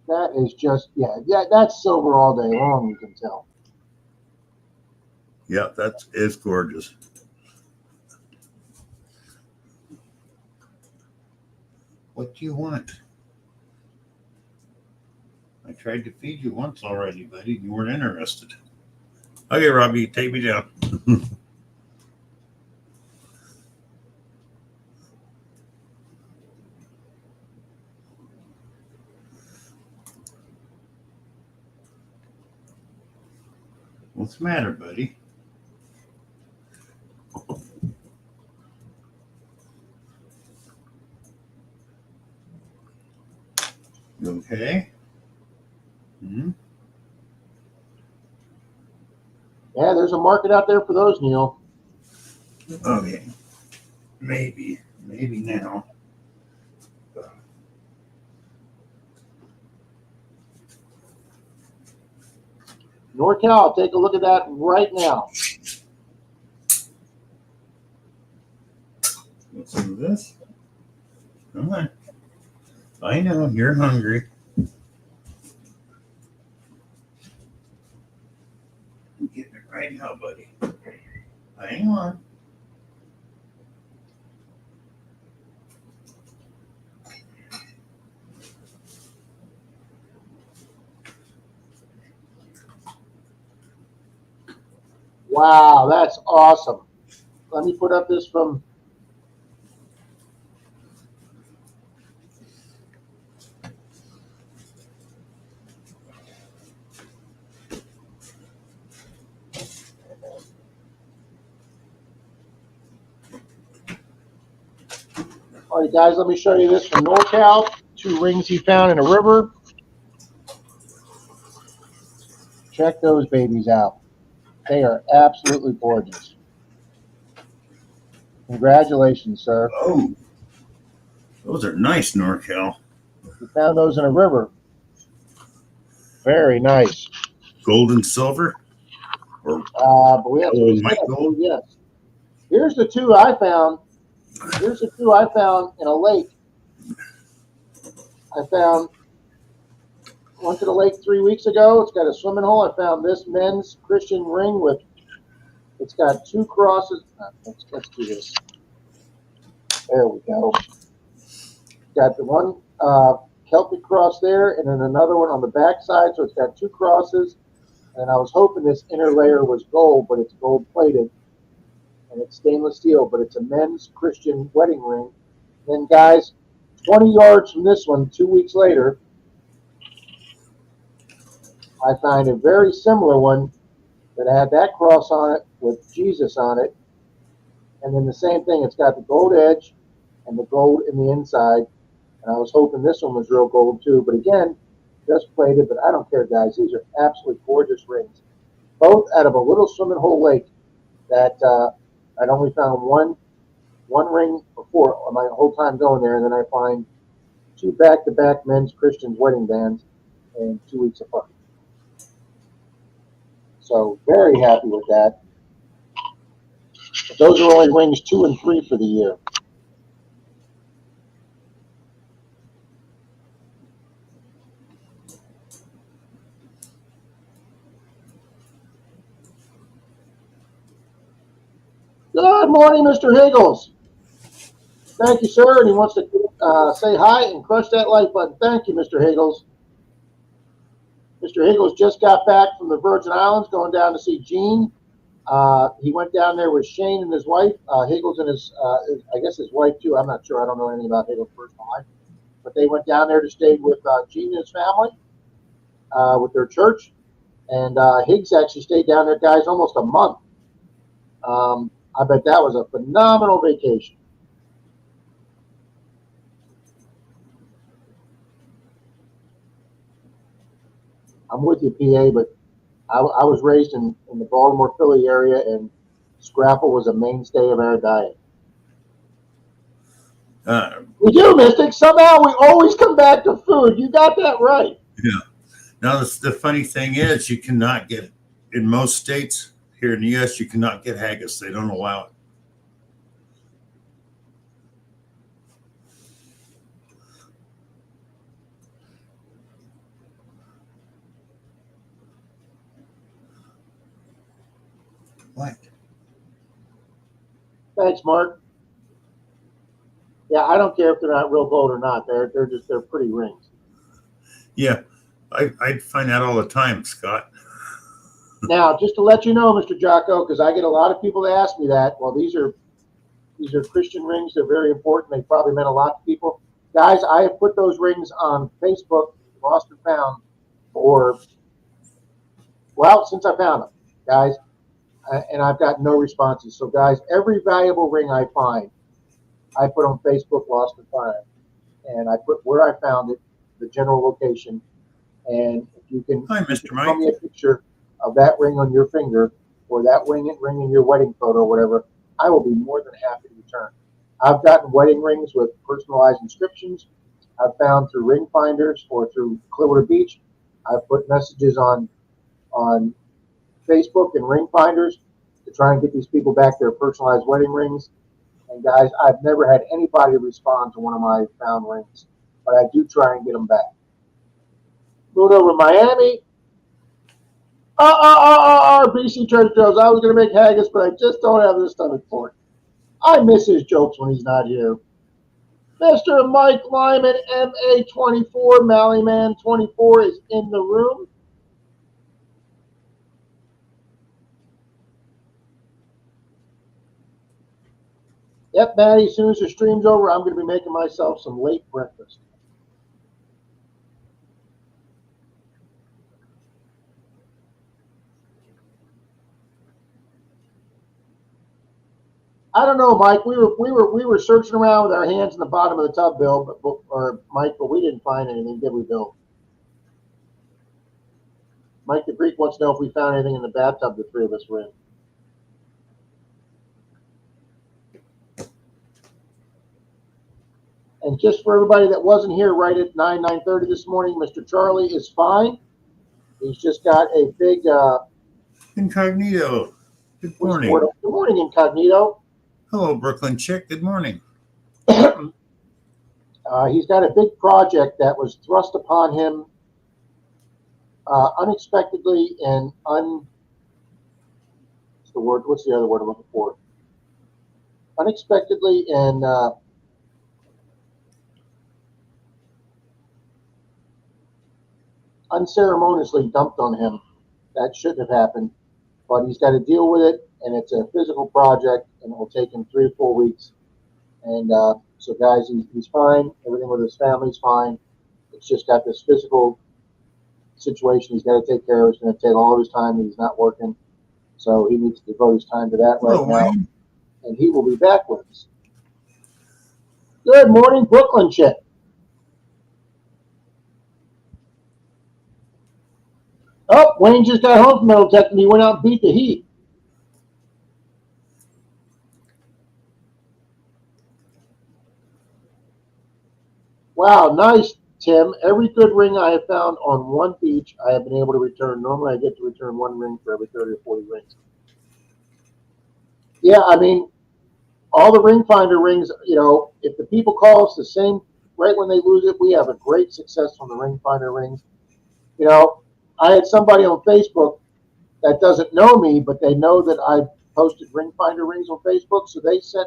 That is just, yeah, that's silver all day long, you can tell. Yeah, it's gorgeous. What do you want? I tried to feed you once already, buddy. You weren't interested. Okay, Robbie, take me down. What's the matter, buddy? You okay? Hmm? Yeah, there's a market out there for those, Neil. Okay. Maybe now. NorCal, take a look at that right now. Want some of this? Come on. I know you're hungry. I'm getting it right now, buddy. Hang on. Wow, that's awesome. Let me put up this from... All right, guys, let me show you this from NorCal. 2 rings he found in a river. Check those babies out. They are absolutely gorgeous. Congratulations, sir. Oh, those are nice, NorCal. You found those in a river. Very nice. Gold and silver? Or But we have yellow and some white gold? yes. Here's the 2 I found. Here's the 2 I found in a lake. I found, went to the lake 3 weeks ago. It's got a swimming hole. I found this men's Christian ring with, it's got 2 crosses. Let's do this. There we go. Got the one Celtic cross there, and then another one on the back side. So it's got 2 crosses. And I was hoping this inner layer was gold, but it's gold plated. And it's stainless steel, but it's a men's Christian wedding ring Then, guys, 20 yards from this one, 2 weeks later, I find a very similar one that had that cross on it with Jesus on it. And then the same thing, it's got the gold edge and the gold in the inside. And I was hoping this one was real gold too. But again, just plated, but I don't care, guys. These are absolutely gorgeous rings. Both out of a little swimming hole lake that I'd only found one ring before my whole time going there. And then I find 2 back-to-back men's Christians wedding bands in 2 weeks apart. So very happy with that. But those are only rings 2 and 3 for the year. Good morning, Mr. Higgles. Thank you, sir. And he wants to say hi and crush that like button. Thank you, Mr. Higgles. Mr. Higgles just got back from the Virgin Islands, going down to see Gene. He went down there with Shane and his wife, Higgles and I guess his wife too. I'm not sure. I don't know anything about Higgles' personal life. But they went down there to stay with Gene and his family, with their church. And Higgs actually stayed down there, guys, almost a month. I bet that was a phenomenal vacation. I'm with you, PA, but I was raised in the Baltimore, Philly area, and scrapple was a mainstay of our diet. We do, Mystic. Somehow we always come back to food. You got that right. Yeah. Now, the funny thing is, you cannot get, in most states here in the U.S., you cannot get haggis. They don't allow it. What? Thanks, Mark. Yeah, I don't care if they're not real gold or not. They're pretty rings. Yeah, I find that all the time, Scott. Now, just to let you know, Mr. Jocko, because I get a lot of people that ask me that. Well, these are Christian rings. They're very important. They probably meant a lot to people. Guys, I have put those rings on Facebook, Lost and Found, since I found them, guys, and I've got no responses. So, guys, every valuable ring I find, I put on Facebook, Lost and Found, and I put where I found it, the general location, and if you can, Hi, Mr. Mike. show me a picture of that ring on your finger or that ring in your wedding photo or whatever, I will be more than happy to return. I've gotten wedding rings with personalized inscriptions. I've found through ring finders or through Clearwater Beach. I've put messages on Facebook and ring finders to try and get these people back their personalized wedding rings. And guys, I've never had anybody respond to one of my found rings, but I do try and get them back. Moving over to Miami. BC Treasure Trails. I was going to make haggis, but I just don't have the stomach for it. I miss his jokes when he's not here. Mr. Mike Lyman, MA24, Mallyman24 is in the room. Yep, Maddie, as soon as the stream's over, I'm going to be making myself some late breakfast. I don't know, Mike. We were searching around with our hands in the bottom of the tub, Bill, but we didn't find anything, did we, Bill? Mike the Greek wants to know if we found anything in the bathtub the three of us were in. And just for everybody that wasn't here right at 9:30 this morning, Mr. Charlie is fine. He's just got a big Incognito. Good morning. Good morning, Incognito. Hello, Brooklyn Chick. Good morning. He's got a big project that was thrust upon him unexpectedly and what's the other word I'm looking for? Unexpectedly and unceremoniously dumped on him. That shouldn't have happened, but he's got to deal with it, and it's a physical project, and it will take him 3 or 4 weeks. And so, guys, he's fine. Everything with his family's fine. It's just got this physical situation he's got to take care of. It's going to take all of his time. He's not working. So he needs to devote his time to that right Hello, now. Wayne. And he will be back with us. Good morning, Brooklyn chick. Oh, Wayne just got home from Metal Tech and he went out and beat the Heat. Wow, nice, Tim. Every good ring I have found on one beach, I have been able to return. Normally, I get to return one ring for every 30 or 40 rings. Yeah, I mean, all the ring finder rings, if the people call us the same right when they lose it, we have a great success on the ring finder rings. I had somebody on Facebook that doesn't know me, but they know that I posted ring finder rings on Facebook. So they said,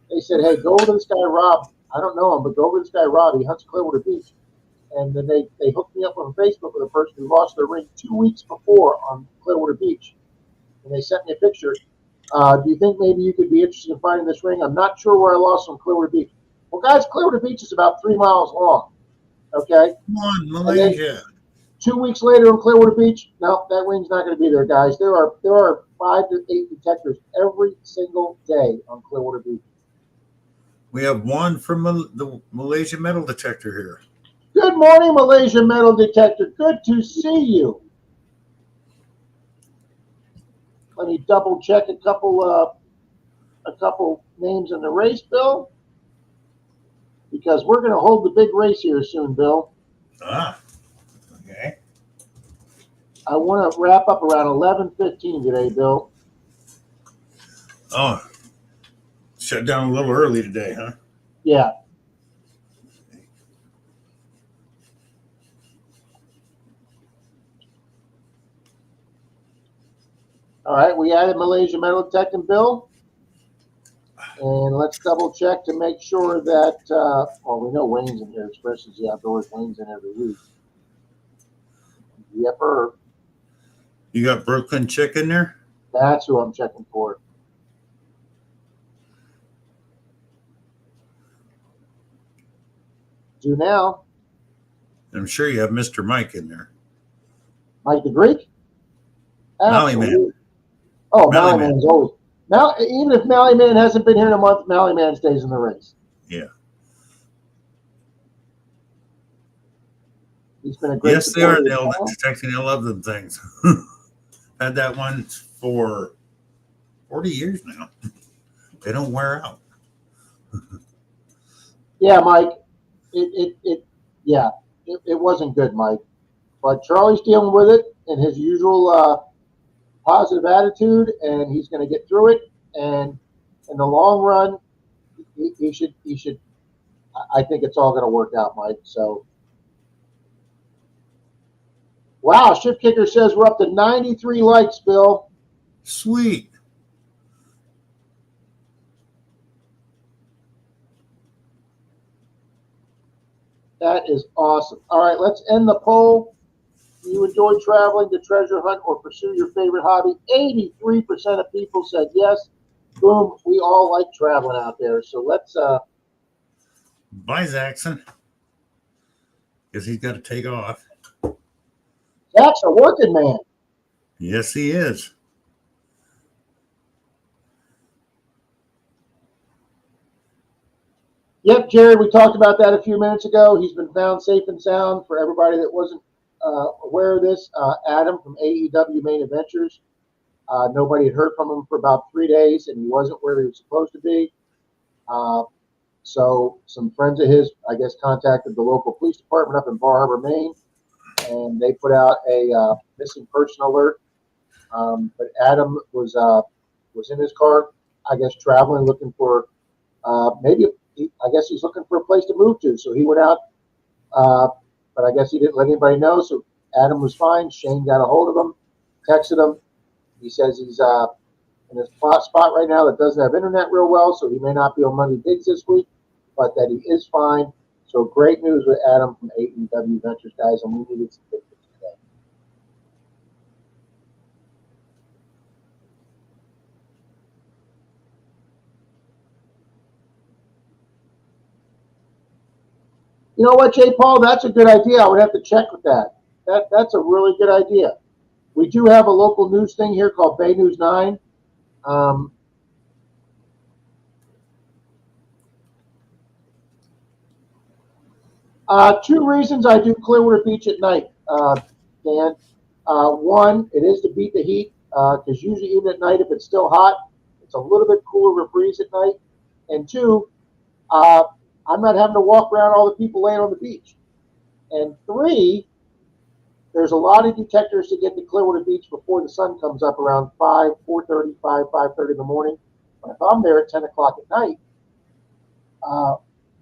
hey, go over to this guy, Rob. I don't know him, but go over to this guy, Rob. He hunts Clearwater Beach. And then they hooked me up on Facebook with a person who lost their ring 2 weeks before on Clearwater Beach. And they sent me a picture. Do you think maybe you could be interested in finding this ring? I'm not sure where I lost on Clearwater Beach. Well, guys, Clearwater Beach is about 3 miles long. Okay? Come on, Malaysia. 2 weeks later on Clearwater Beach, no, that ring's not going to be there, guys. There are 5 to 8 detectors every single day on Clearwater Beach. We have one from the Malaysia metal detector here. Good morning, Malaysia Metal Detector. Good to see you. Let me double check a couple names in the race, Bill, because we're going to hold the big race here soon, Bill. Okay. I want to wrap up around 11:15 today, Bill. Oh, shut down a little early today, huh? Yeah. All right, we added Malaysia Metal Detector, Bill. And let's double check to make sure that, we know Wayne's in here, Expresses the Outdoors. Wayne's in every week. Yepper. You got Brooklyn Chick in there? That's who I'm checking for. Do now. I'm sure you have Mr. Mike in there. Mike the Greek? Mally Man. Oh, Mally Mally Man. Man's always. Even if Mally Man hasn't been here in a month, Mally Man stays in the race. Yeah. He's been a great Yes, they are supporter. detecting. I love them things. Had that one for 40 years now. They don't wear out. Yeah, Mike. It wasn't good, Mike. But Charlie's dealing with it in his usual positive attitude, and he's going to get through it. And in the long run, he should. I think it's all going to work out, Mike. So, wow, Ship Kicker says we're up to 93 likes, Bill. Sweet. That is awesome. All right, let's end the poll. Do you enjoy traveling to treasure hunt or pursue your favorite hobby? 83% of people said yes. Boom, we all like traveling out there. So let's Bye, Zaxxon. Because he's got to take off. Zach's a working man. Yes, he is. Yep, Jared, we talked about that a few minutes ago. He's been found safe and sound. For everybody that wasn't aware of this, Adam from AEW Main Adventures, nobody had heard from him for about 3 days, and he wasn't where he was supposed to be. So some friends of his, I guess, contacted the local police department up in Bar Harbor, Maine, and they put out a missing person alert. But Adam was in his car, I guess, traveling, looking for I guess he's looking for a place to move to. So he went out, but I guess he didn't let anybody know. So Adam was fine. Shane got a hold of him, texted him. He says he's in a spot right now that doesn't have internet real well, so he may not be on Monday Digs this week, but that he is fine. So great news with Adam from AEW Ventures, guys, and we needed some pictures today. You know what, J. Paul? That's a good idea. I would have to check with that. That's a really good idea. We do have a local news thing here called Bay News 9. Two reasons I do Clearwater Beach at night, Dan. One, it is to beat the heat, because usually even at night, if it's still hot, it's a little bit cooler of a breeze at night. And two, I'm not having to walk around all the people laying on the beach. And three, there's a lot of detectors to get to Clearwater Beach before the sun comes up around 4:30, 5:30 in the morning. But if I'm there at 10 o'clock at night,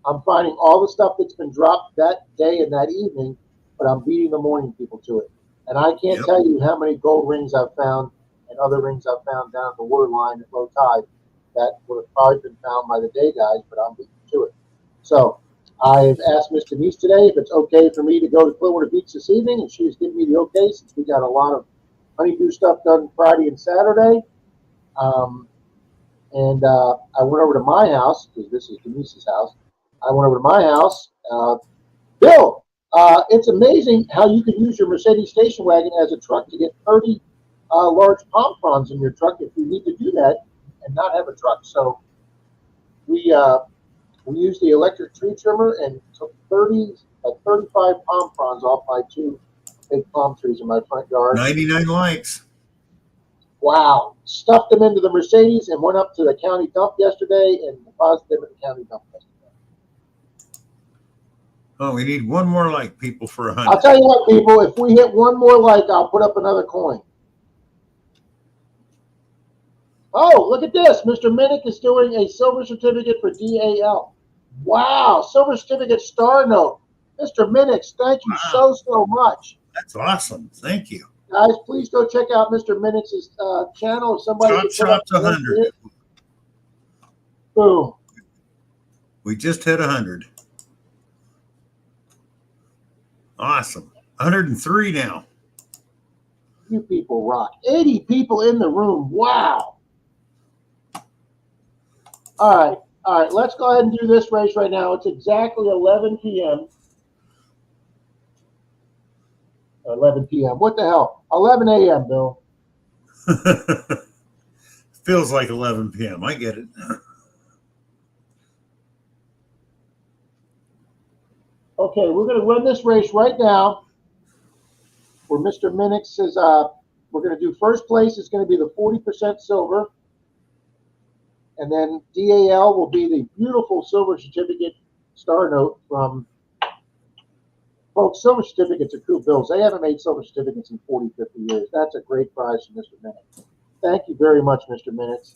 I'm finding all the stuff that's been dropped that day and that evening, but I'm beating the morning people to it. And I can't tell you how many gold rings I've found and other rings I've found down at the waterline at low tide that would have probably been found by the day guys, but I'm beating to it. So I've asked Miss Denise today if it's okay for me to go to Clearwater Beach this evening, and she's given me the okay since we got a lot of honeydew stuff done Friday and Saturday. I went over to my house, because this is Denise's house. I went over to my house. Bill, it's amazing how you can use your Mercedes station wagon as a truck to get 30 large palm fronds in your truck if you need to do that and not have a truck. So we used the electric tree trimmer and took 35 palm fronds off my 2 big palm trees in my front yard. 99 likes. Wow. Stuffed them into the Mercedes and went up to the county dump yesterday and deposited them at the county dump yesterday. Oh, we need one more like, people, for 100. I'll tell you what, people, if we hit one more like, I'll put up another coin. Oh, look at this. Mr. Minnick is doing a silver certificate for DAL. Wow. Silver certificate star note. Mr. Minnick, thank you so much. That's awesome. Thank you. Guys, please go check out Mr. Minnick's channel. If somebody Shop's 100. Boom. We just hit 100. Awesome. 103 now. You people rock. 80 people in the room. Wow. All right. Let's go ahead and do this race right now. It's exactly 11 p.m. 11 p.m. What the hell? 11 a.m., Bill. Feels like 11 p.m. I get it. Okay, we're going to run this race right now. Where Mr. Minnick says we're going to do first place. It's going to be the 40% silver. And then DAL will be the beautiful silver certificate star note from, folks, silver certificates are cool bills. They haven't made silver certificates in 40, 50 years. That's a great prize from Mr. Minnick. Thank you very much, Mr. Minnick.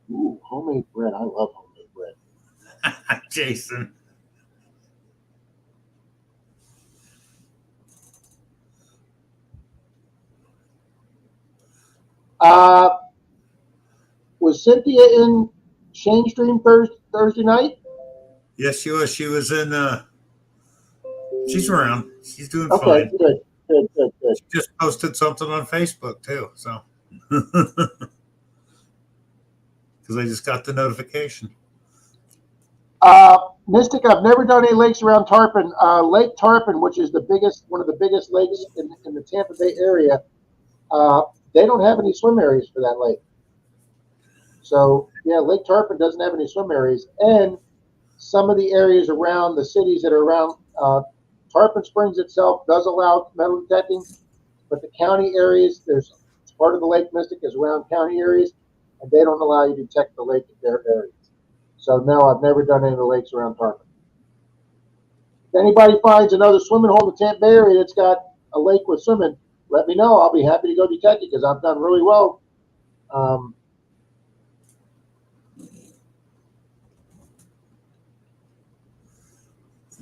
Ooh, homemade bread. I love homemade bread. Jason. Was Cynthia in Shane Stream Thursday night? Yes, she was. She was in. She's around. She's doing Okay, fine. good. She just posted something on Facebook too. So, because I just got the notification. Mystic, I've never done any lakes around Tarpon. Lake Tarpon, which is one of the biggest lakes in the Tampa Bay area, they don't have any swim areas for that lake. So, yeah, Lake Tarpon doesn't have any swim areas. And some of the areas around the cities that are around Tarpon Springs itself does allow metal detecting, but the county areas, there's part of the Lake Mystic is around county areas, and they don't allow you to detect the lake in their areas. So, no, I've never done any of the lakes around Tarpon. If anybody finds another swimming hole in the Tampa Bay area that's got a lake with swimming, let me know. I'll be happy to go detect it because I've done really well.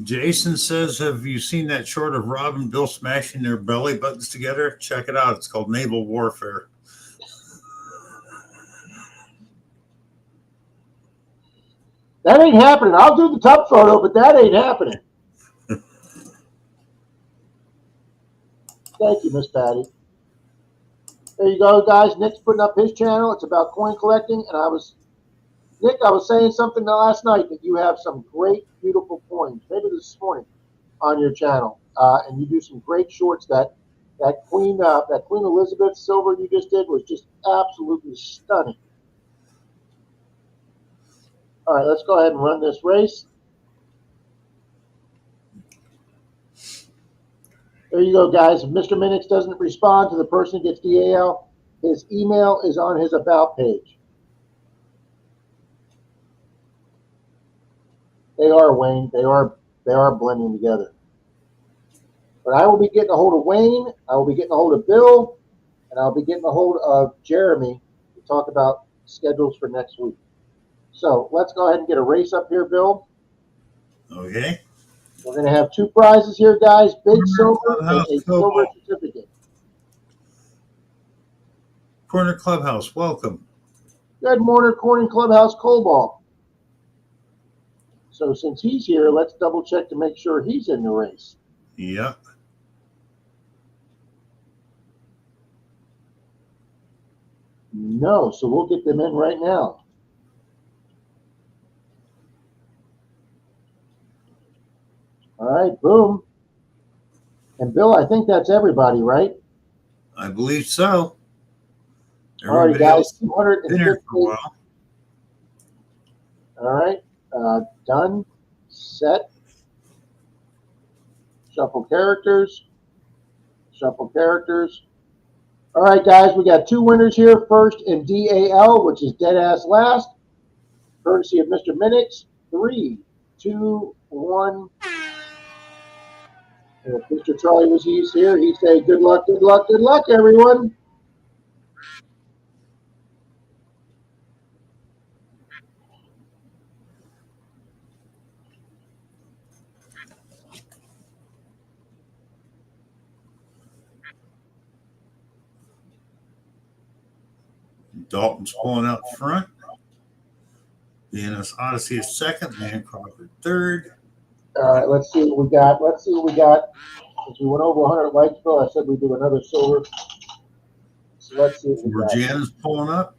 Jason says, have you seen that short of Rob and Bill smashing their belly buttons together? Check it out. It's called Naval Warfare. That ain't happening. I'll do the tub photo, but that ain't happening. Thank you, Miss Patty. There you go, guys. Nick's putting up his channel. It's about coin collecting, and Dick, I was saying something last night that you have some great, beautiful poems, maybe this morning, on your channel, and you do some great shorts. That Queen Elizabeth silver you just did was just absolutely stunning. All right, let's go ahead and run this race. There you go, guys. If Mr. Minix doesn't respond to the person who gets DAL, his email is on his about page. They are, Wayne. They are blending together. But I will be getting a hold of Wayne. I will be getting a hold of Bill, and I'll be getting a hold of Jeremy to talk about schedules for next week. So let's go ahead and get a race up here, Bill. Okay. We're going to have two prizes here, guys. Big silver and a silver certificate. Corner Clubhouse, welcome. Good morning, Corning Clubhouse Cobalt. So since he's here, let's double check to make sure he's in the race. Yep. No, so we'll get them in right now. All right, boom. And Bill, I think that's everybody, right? I believe so. All right, guys, 250. Been here for a while. All right, done, set, shuffle characters, shuffle characters. All right, guys, we got two winners here. First in DAL, which is dead ass last, courtesy of Mr. Minix. 3, 2, 1. And if Mr. Charlie was here, he'd say, good luck, good luck, good luck, everyone. Dalton's pulling out front. DNS Odyssey is second. Man Crawford third. All right, let's see what we got. Since we went over 100 likes, Bill, I said we'd do another silver. So let's see what we got. Virginia's pulling up.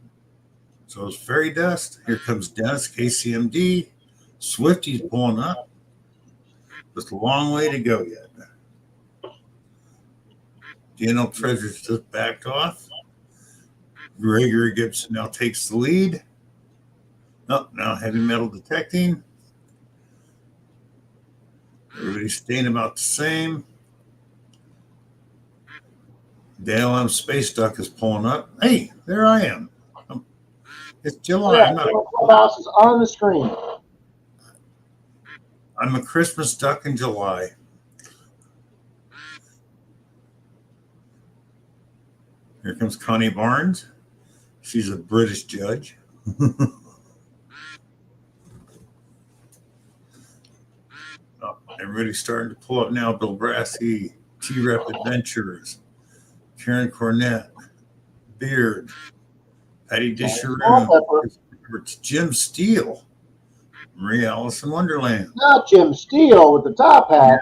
So is Fairy Dust. Here comes Dennis, KCMD. Swifty's pulling up. Just a long way to go yet. DNL Treasure's just backed off. Gregory Gibson now takes the lead. Oh, now heavy metal detecting. Everybody's staying about the same. Dale M. Space Duck is pulling up. Hey, there I am. It's July. Yeah, Clubhouse is on the screen. I'm a Christmas duck in July. Here comes Connie Barnes. She's a British judge. Everybody's starting to pull up now. Bill Brassey, T-Rep Adventures, Karen Cornett, Beard, Patty Disharoon. It's Jim Steele, Maria Alice in Wonderland. Not Jim Steele with the top hat.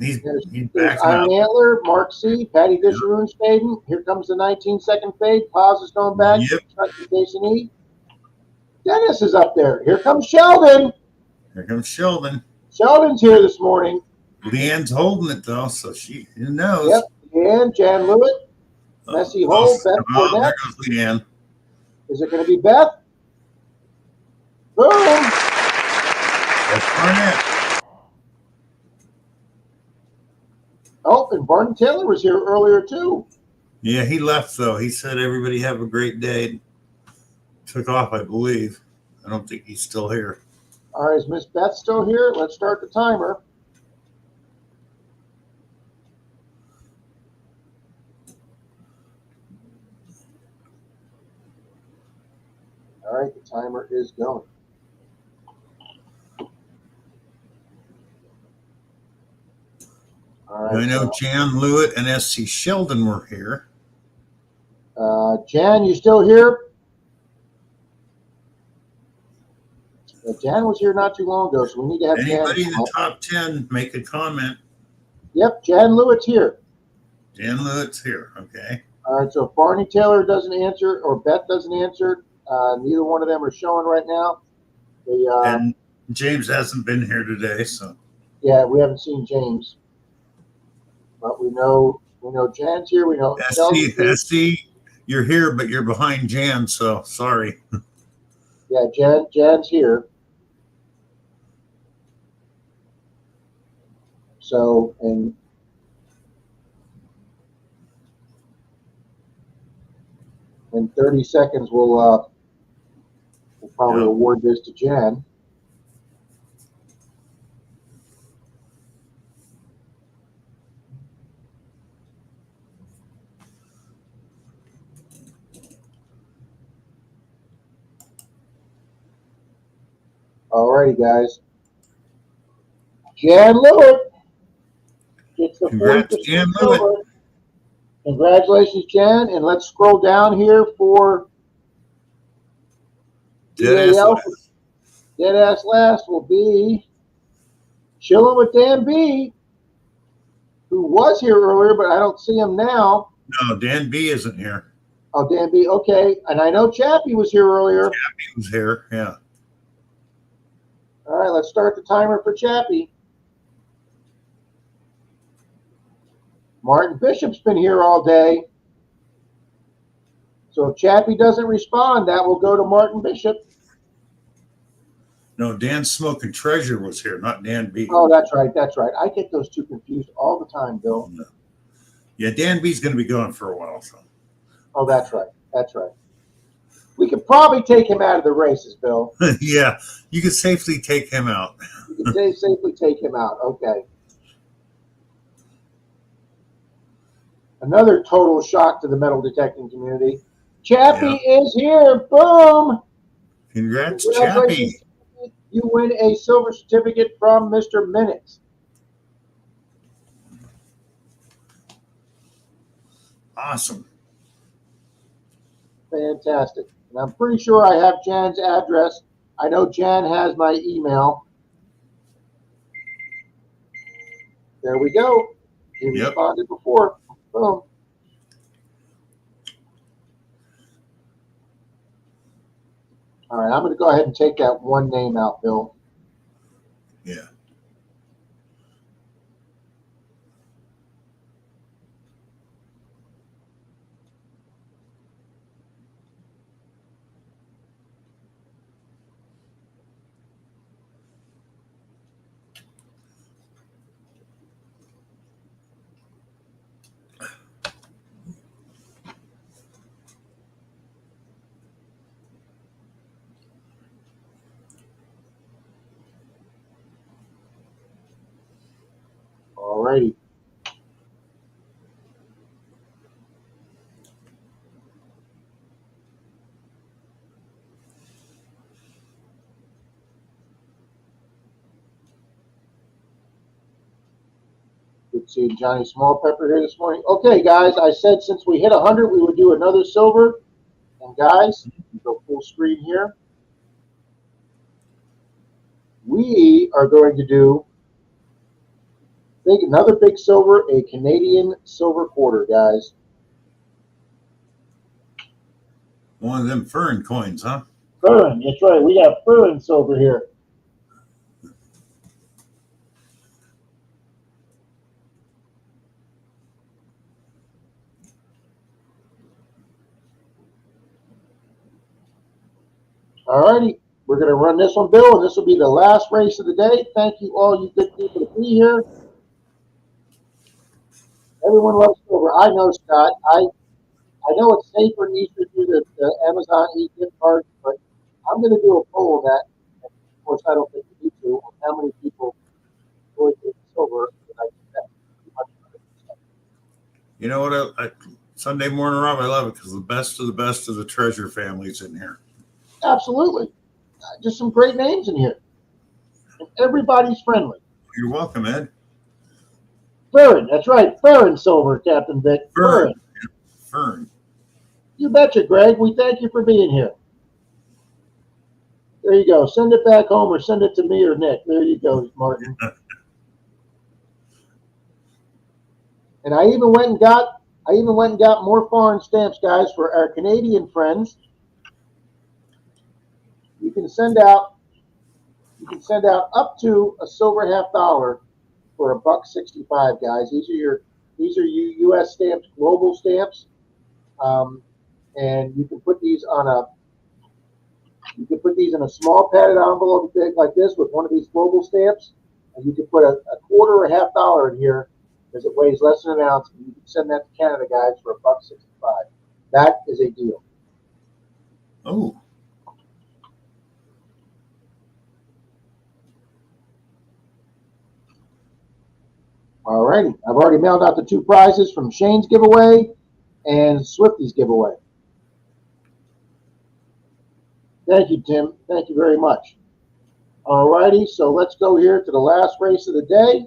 He's There's back Iron now. Antler, Mark C., Patty Disharoon's fading. Here comes the 19-second fade. Pause is going back. Yep. Jason E. Dennis is up there. Here comes Sheldon. Here comes Sheldon. Sheldon's here this morning. Leanne's holding it though, so who knows? Yep. Leanne, Jan Lewitt, Messy Hole, Beth Cornett. There goes Leanne. Is it going to be Beth? Boom. That's Cornett. Oh, and Barton Taylor was here earlier too. Yeah, he left though. He said everybody have a great day. Took off, I believe. I don't think he's still here. All right, is Miss Beth still here? Let's start the timer. All right, the timer is going. All right, I know Jan Lewitt and S.C. Sheldon were here. Jan, you still here? Jan was here not too long ago, so we need to have Anybody Jan. in the top 10 make a comment. Yep, Jan Lewitt's here. Jan Lewitt's here, okay. All right, so if Barney Taylor doesn't answer or Beth doesn't answer, Neither one of them are showing right now. And James hasn't been here today, so Yeah, we haven't seen James, but we know Jan's here. We know Chelsea's here. SC, you're here, but you're behind Jan, so sorry. Yeah, Jan's here. So, and in 30 seconds, we'll probably award this to Jan. Alrighty, guys. Jan Lewis gets the Congrats, 40% Jan silver. Lewis. Congratulations, Jan. And let's scroll down here for Deadass DAL. last. Deadass last will be Chilling with Dan B, who was here earlier, but I don't see him now. No, Dan B isn't here. Oh, Dan B. Okay. And I know Chappie was here earlier. He was here, yeah. All right, let's start the timer for Chappie. Martin Bishop's been here all day. So if Chappie doesn't respond, that will go to Martin Bishop. No, Dan Smoking Treasure was here, not Dan B. Oh, that's right. That's right. I get those two confused all the time, Bill. Yeah, Dan B's going to be gone for a while. So. Oh, that's right. That's right. We could probably take him out of the races, Bill. Yeah, you could safely take him out. You could safely take him out. Okay. Another total shock to the metal detecting community. Chappie is here. Boom. Congrats, Chappie. You win a silver certificate from Mr. Minutes. Awesome. Fantastic. And I'm pretty sure I have Jan's address. I know Jan has my email. There we go. He responded before. Boom. All right, I'm going to go ahead and take that one name out, Bill. Yeah. All righty. Good seeing Johnny Smallpepper here this morning. Okay, guys, I said since we hit 100, we would do another silver. And guys, go full screen here. We are going to do another big silver, a Canadian silver quarter, guys. One of them Fern coins, huh? Fern, that's right. We got Fern silver here. All righty. We're going to run this one, Bill, and this will be the last race of the day. Thank you all you good people to be here. Everyone loves silver. I know, Scott. I know it's safer and easier to do the Amazon e-gift card, but I'm going to do a poll of that. Of course, I don't think you need to, on how many people would get silver. You know what? I Sunday morning, Rob, I love it because the best of the treasure families in here. Absolutely. Just some great names in here. And everybody's friendly. You're welcome, Ed. Fern, that's right. Fern silver, Captain Vic. Fern. Fern. You betcha, Greg. We thank you for being here. There you go. Send it back home or send it to me or Nick. There you go, Martin. And I even went and got more foreign stamps, guys, for our Canadian friends. send out up to a silver $50 for $1.65, guys. These are U.S. stamps, global stamps, and you can put these in a small padded envelope like this with one of these global stamps, and you can put a quarter or $50 in here because it weighs less than an ounce. And you can send that to Canada, guys, for $1.65. That is a deal. Oh. All righty. I've already mailed out the 2 prizes from Shane's giveaway and Swifty's giveaway. Thank you, Tim. Thank you very much. All righty. So let's go here to the last race of the day.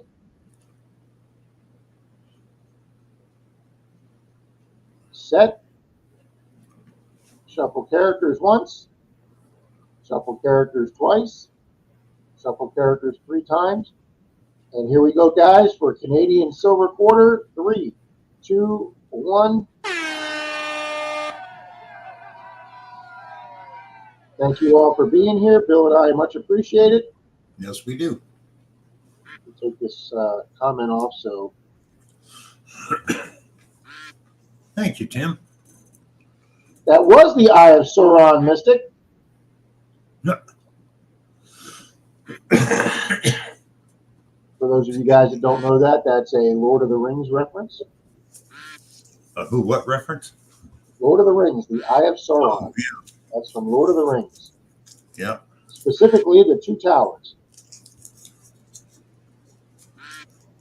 Set. Shuffle characters once. Shuffle characters twice. Shuffle characters 3 times. And here we go, guys, for Canadian silver quarter. 3, 2, 1. Thank you all for being here. Bill and I much appreciate it. Yes, we do. Take this comment off. So, Thank you, Tim. that was the Eye of Sauron, Mystic. For those of you guys that don't know that, that's a Lord of the Rings reference. Who? What reference? Lord of the Rings, the Eye of Sauron. Oh, yeah. That's from Lord of the Rings. Yeah. Specifically, the 2 Towers.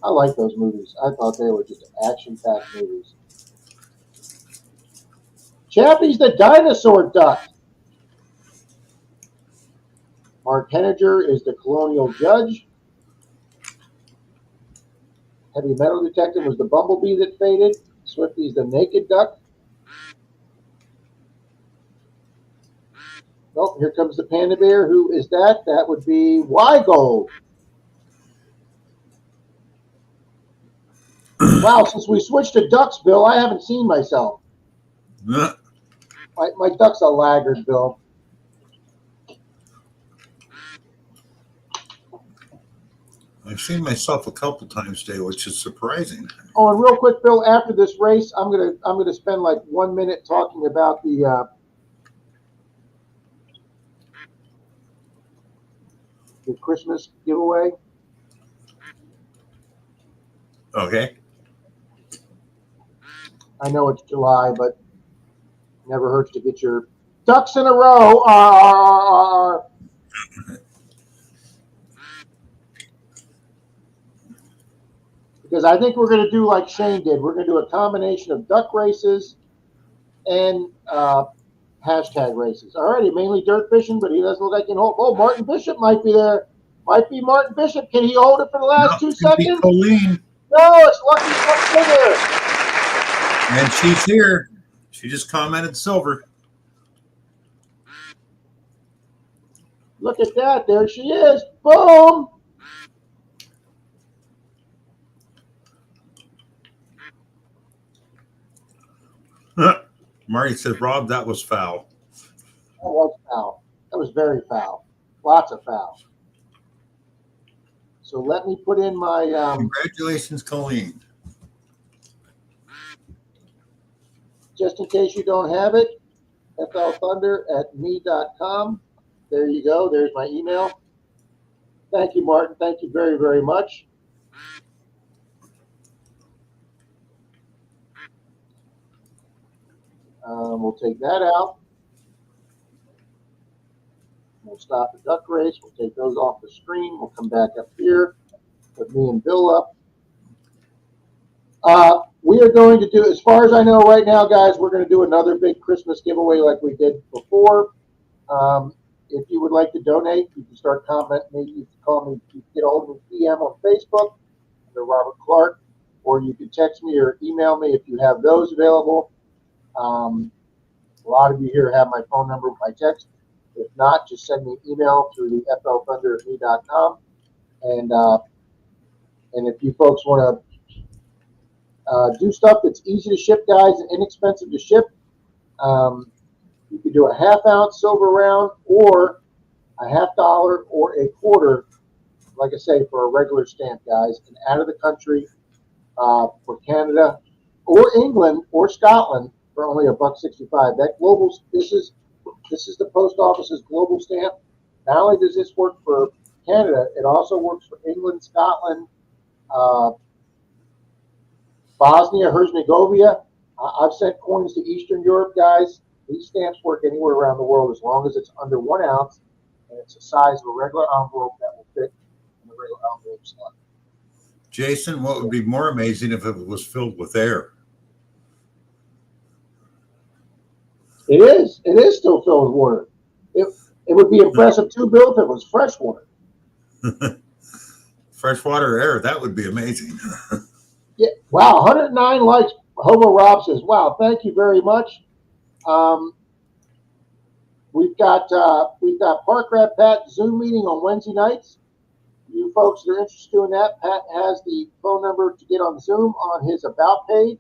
I like those movies. I thought they were just action-packed movies. Chappie's the dinosaur duck. Mark Henniger is the colonial judge. Heavy Metal Detector was the bumblebee that faded. Swifty's the naked duck. Oh, here comes the panda bear. Who is that? That would be Wygold. Wow, since we switched to ducks, Bill, I haven't seen myself. My duck's a laggard, Bill. I've seen myself a couple times today, which is surprising. Oh, and real quick, Bill, after this race, I'm gonna spend like 1 minute talking about the Christmas giveaway. Okay. I know it's July, but never hurts to get your ducks in a row. Because I think we're going to do like Shane did. We're going to do a combination of duck races and hashtag races. Alrighty, mainly dirt fishing, but he doesn't look like he can hold. Oh, Martin Bishop might be there. Might be Martin Bishop. Can he hold it for the last 2 seconds? Colleen. No, it's Lucky Slugger. And she's here. She just commented silver. Look at that. There she is. Boom. Marty says, Rob, that was foul. That was foul. That was very foul. Lots of foul. So let me put in my... Congratulations, Colleen. Just in case you don't have it, flthunder@me.com. There you go. There's my email. Thank you, Martin. Thank you very, very much. We'll take that out. We'll stop the duck race. We'll take those off the screen. We'll come back up here, put me and Bill up. We are going to do, as far as I know right now, guys, we're going to do another big Christmas giveaway like we did before. If you would like to donate, you can start commenting. Maybe you can call me, you can get a hold of me PM on Facebook, under Robert Clark, or you can text me or email me if you have those available. A lot of you here have my phone number by text. If not, just send me an email through the flthunder@me.com. And if you folks want to do stuff that's easy to ship, guys, and inexpensive to ship, you can do a 1/2 ounce silver round, or a $50 or a quarter, like I say, for a regular stamp, guys. And out of the country for Canada or England or Scotland for only $1.65. That global, this is the post office's global stamp. Not only does this work for Canada, it also works for England, Scotland, Bosnia, Herzegovina. I've sent coins to Eastern Europe, guys. These stamps work anywhere around the world as long as it's under 1 ounce and it's the size of a regular envelope that will fit in a regular envelope slot. Jason, what would be more amazing if it was filled with air? It is. It is still filled with water. It would be impressive too, Bill, if it was fresh water. Freshwater air, that would be amazing. Yeah. Wow. 109 likes. Hobo Rob says, "Wow, thank you very much." We've got Park Rat Pat Zoom meeting on Wednesday nights. You folks that are interested in that, Pat has the phone number to get on Zoom on his About page.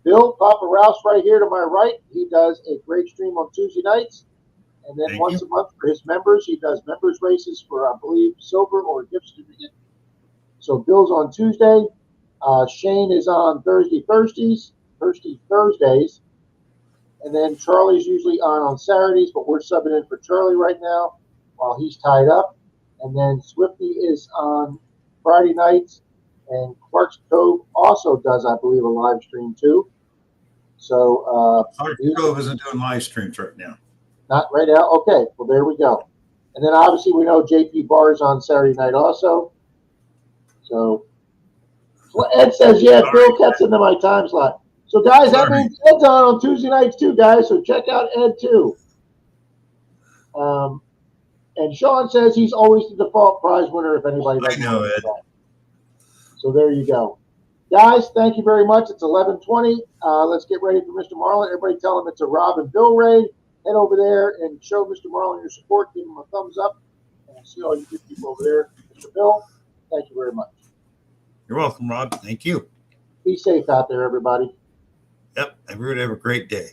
Bill, PAPAROUS right here to my right, he does a great stream on Tuesday nights. And then once a month for his members, he does members races for, I believe, silver or gift certificate. So Bill's on Tuesday. Shane is on Thursdays. And then Charlie's usually on Saturdays, but we're subbing in for Charlie right now while he's tied up. And then Swifty is on Friday nights. And Clark's Cove also does, I believe, a live stream too. So Clark's Cove isn't doing live streams right now. Not right now? Okay, well, there we go. And then obviously we know JP Barr's on Saturday night also. So Ed says, yeah, Bill cuts into my time slot. So, guys, that means Ed's on Tuesday nights too, guys. So check out Ed too. And Sean says he's always the default prize winner if anybody doesn't know Ed. So there you go. Guys, thank you very much. It's 11:20. Let's get ready for Mr. Marlin. Everybody tell him it's a Rob and Bill raid. Head over there and show Mr. Marlin your support. Give him a thumbs up. And I see all you good people over there. Mr. Bill, thank you very much. You're welcome, Rod. Thank you. Be safe out there, everybody. Yep. Everybody have a great day.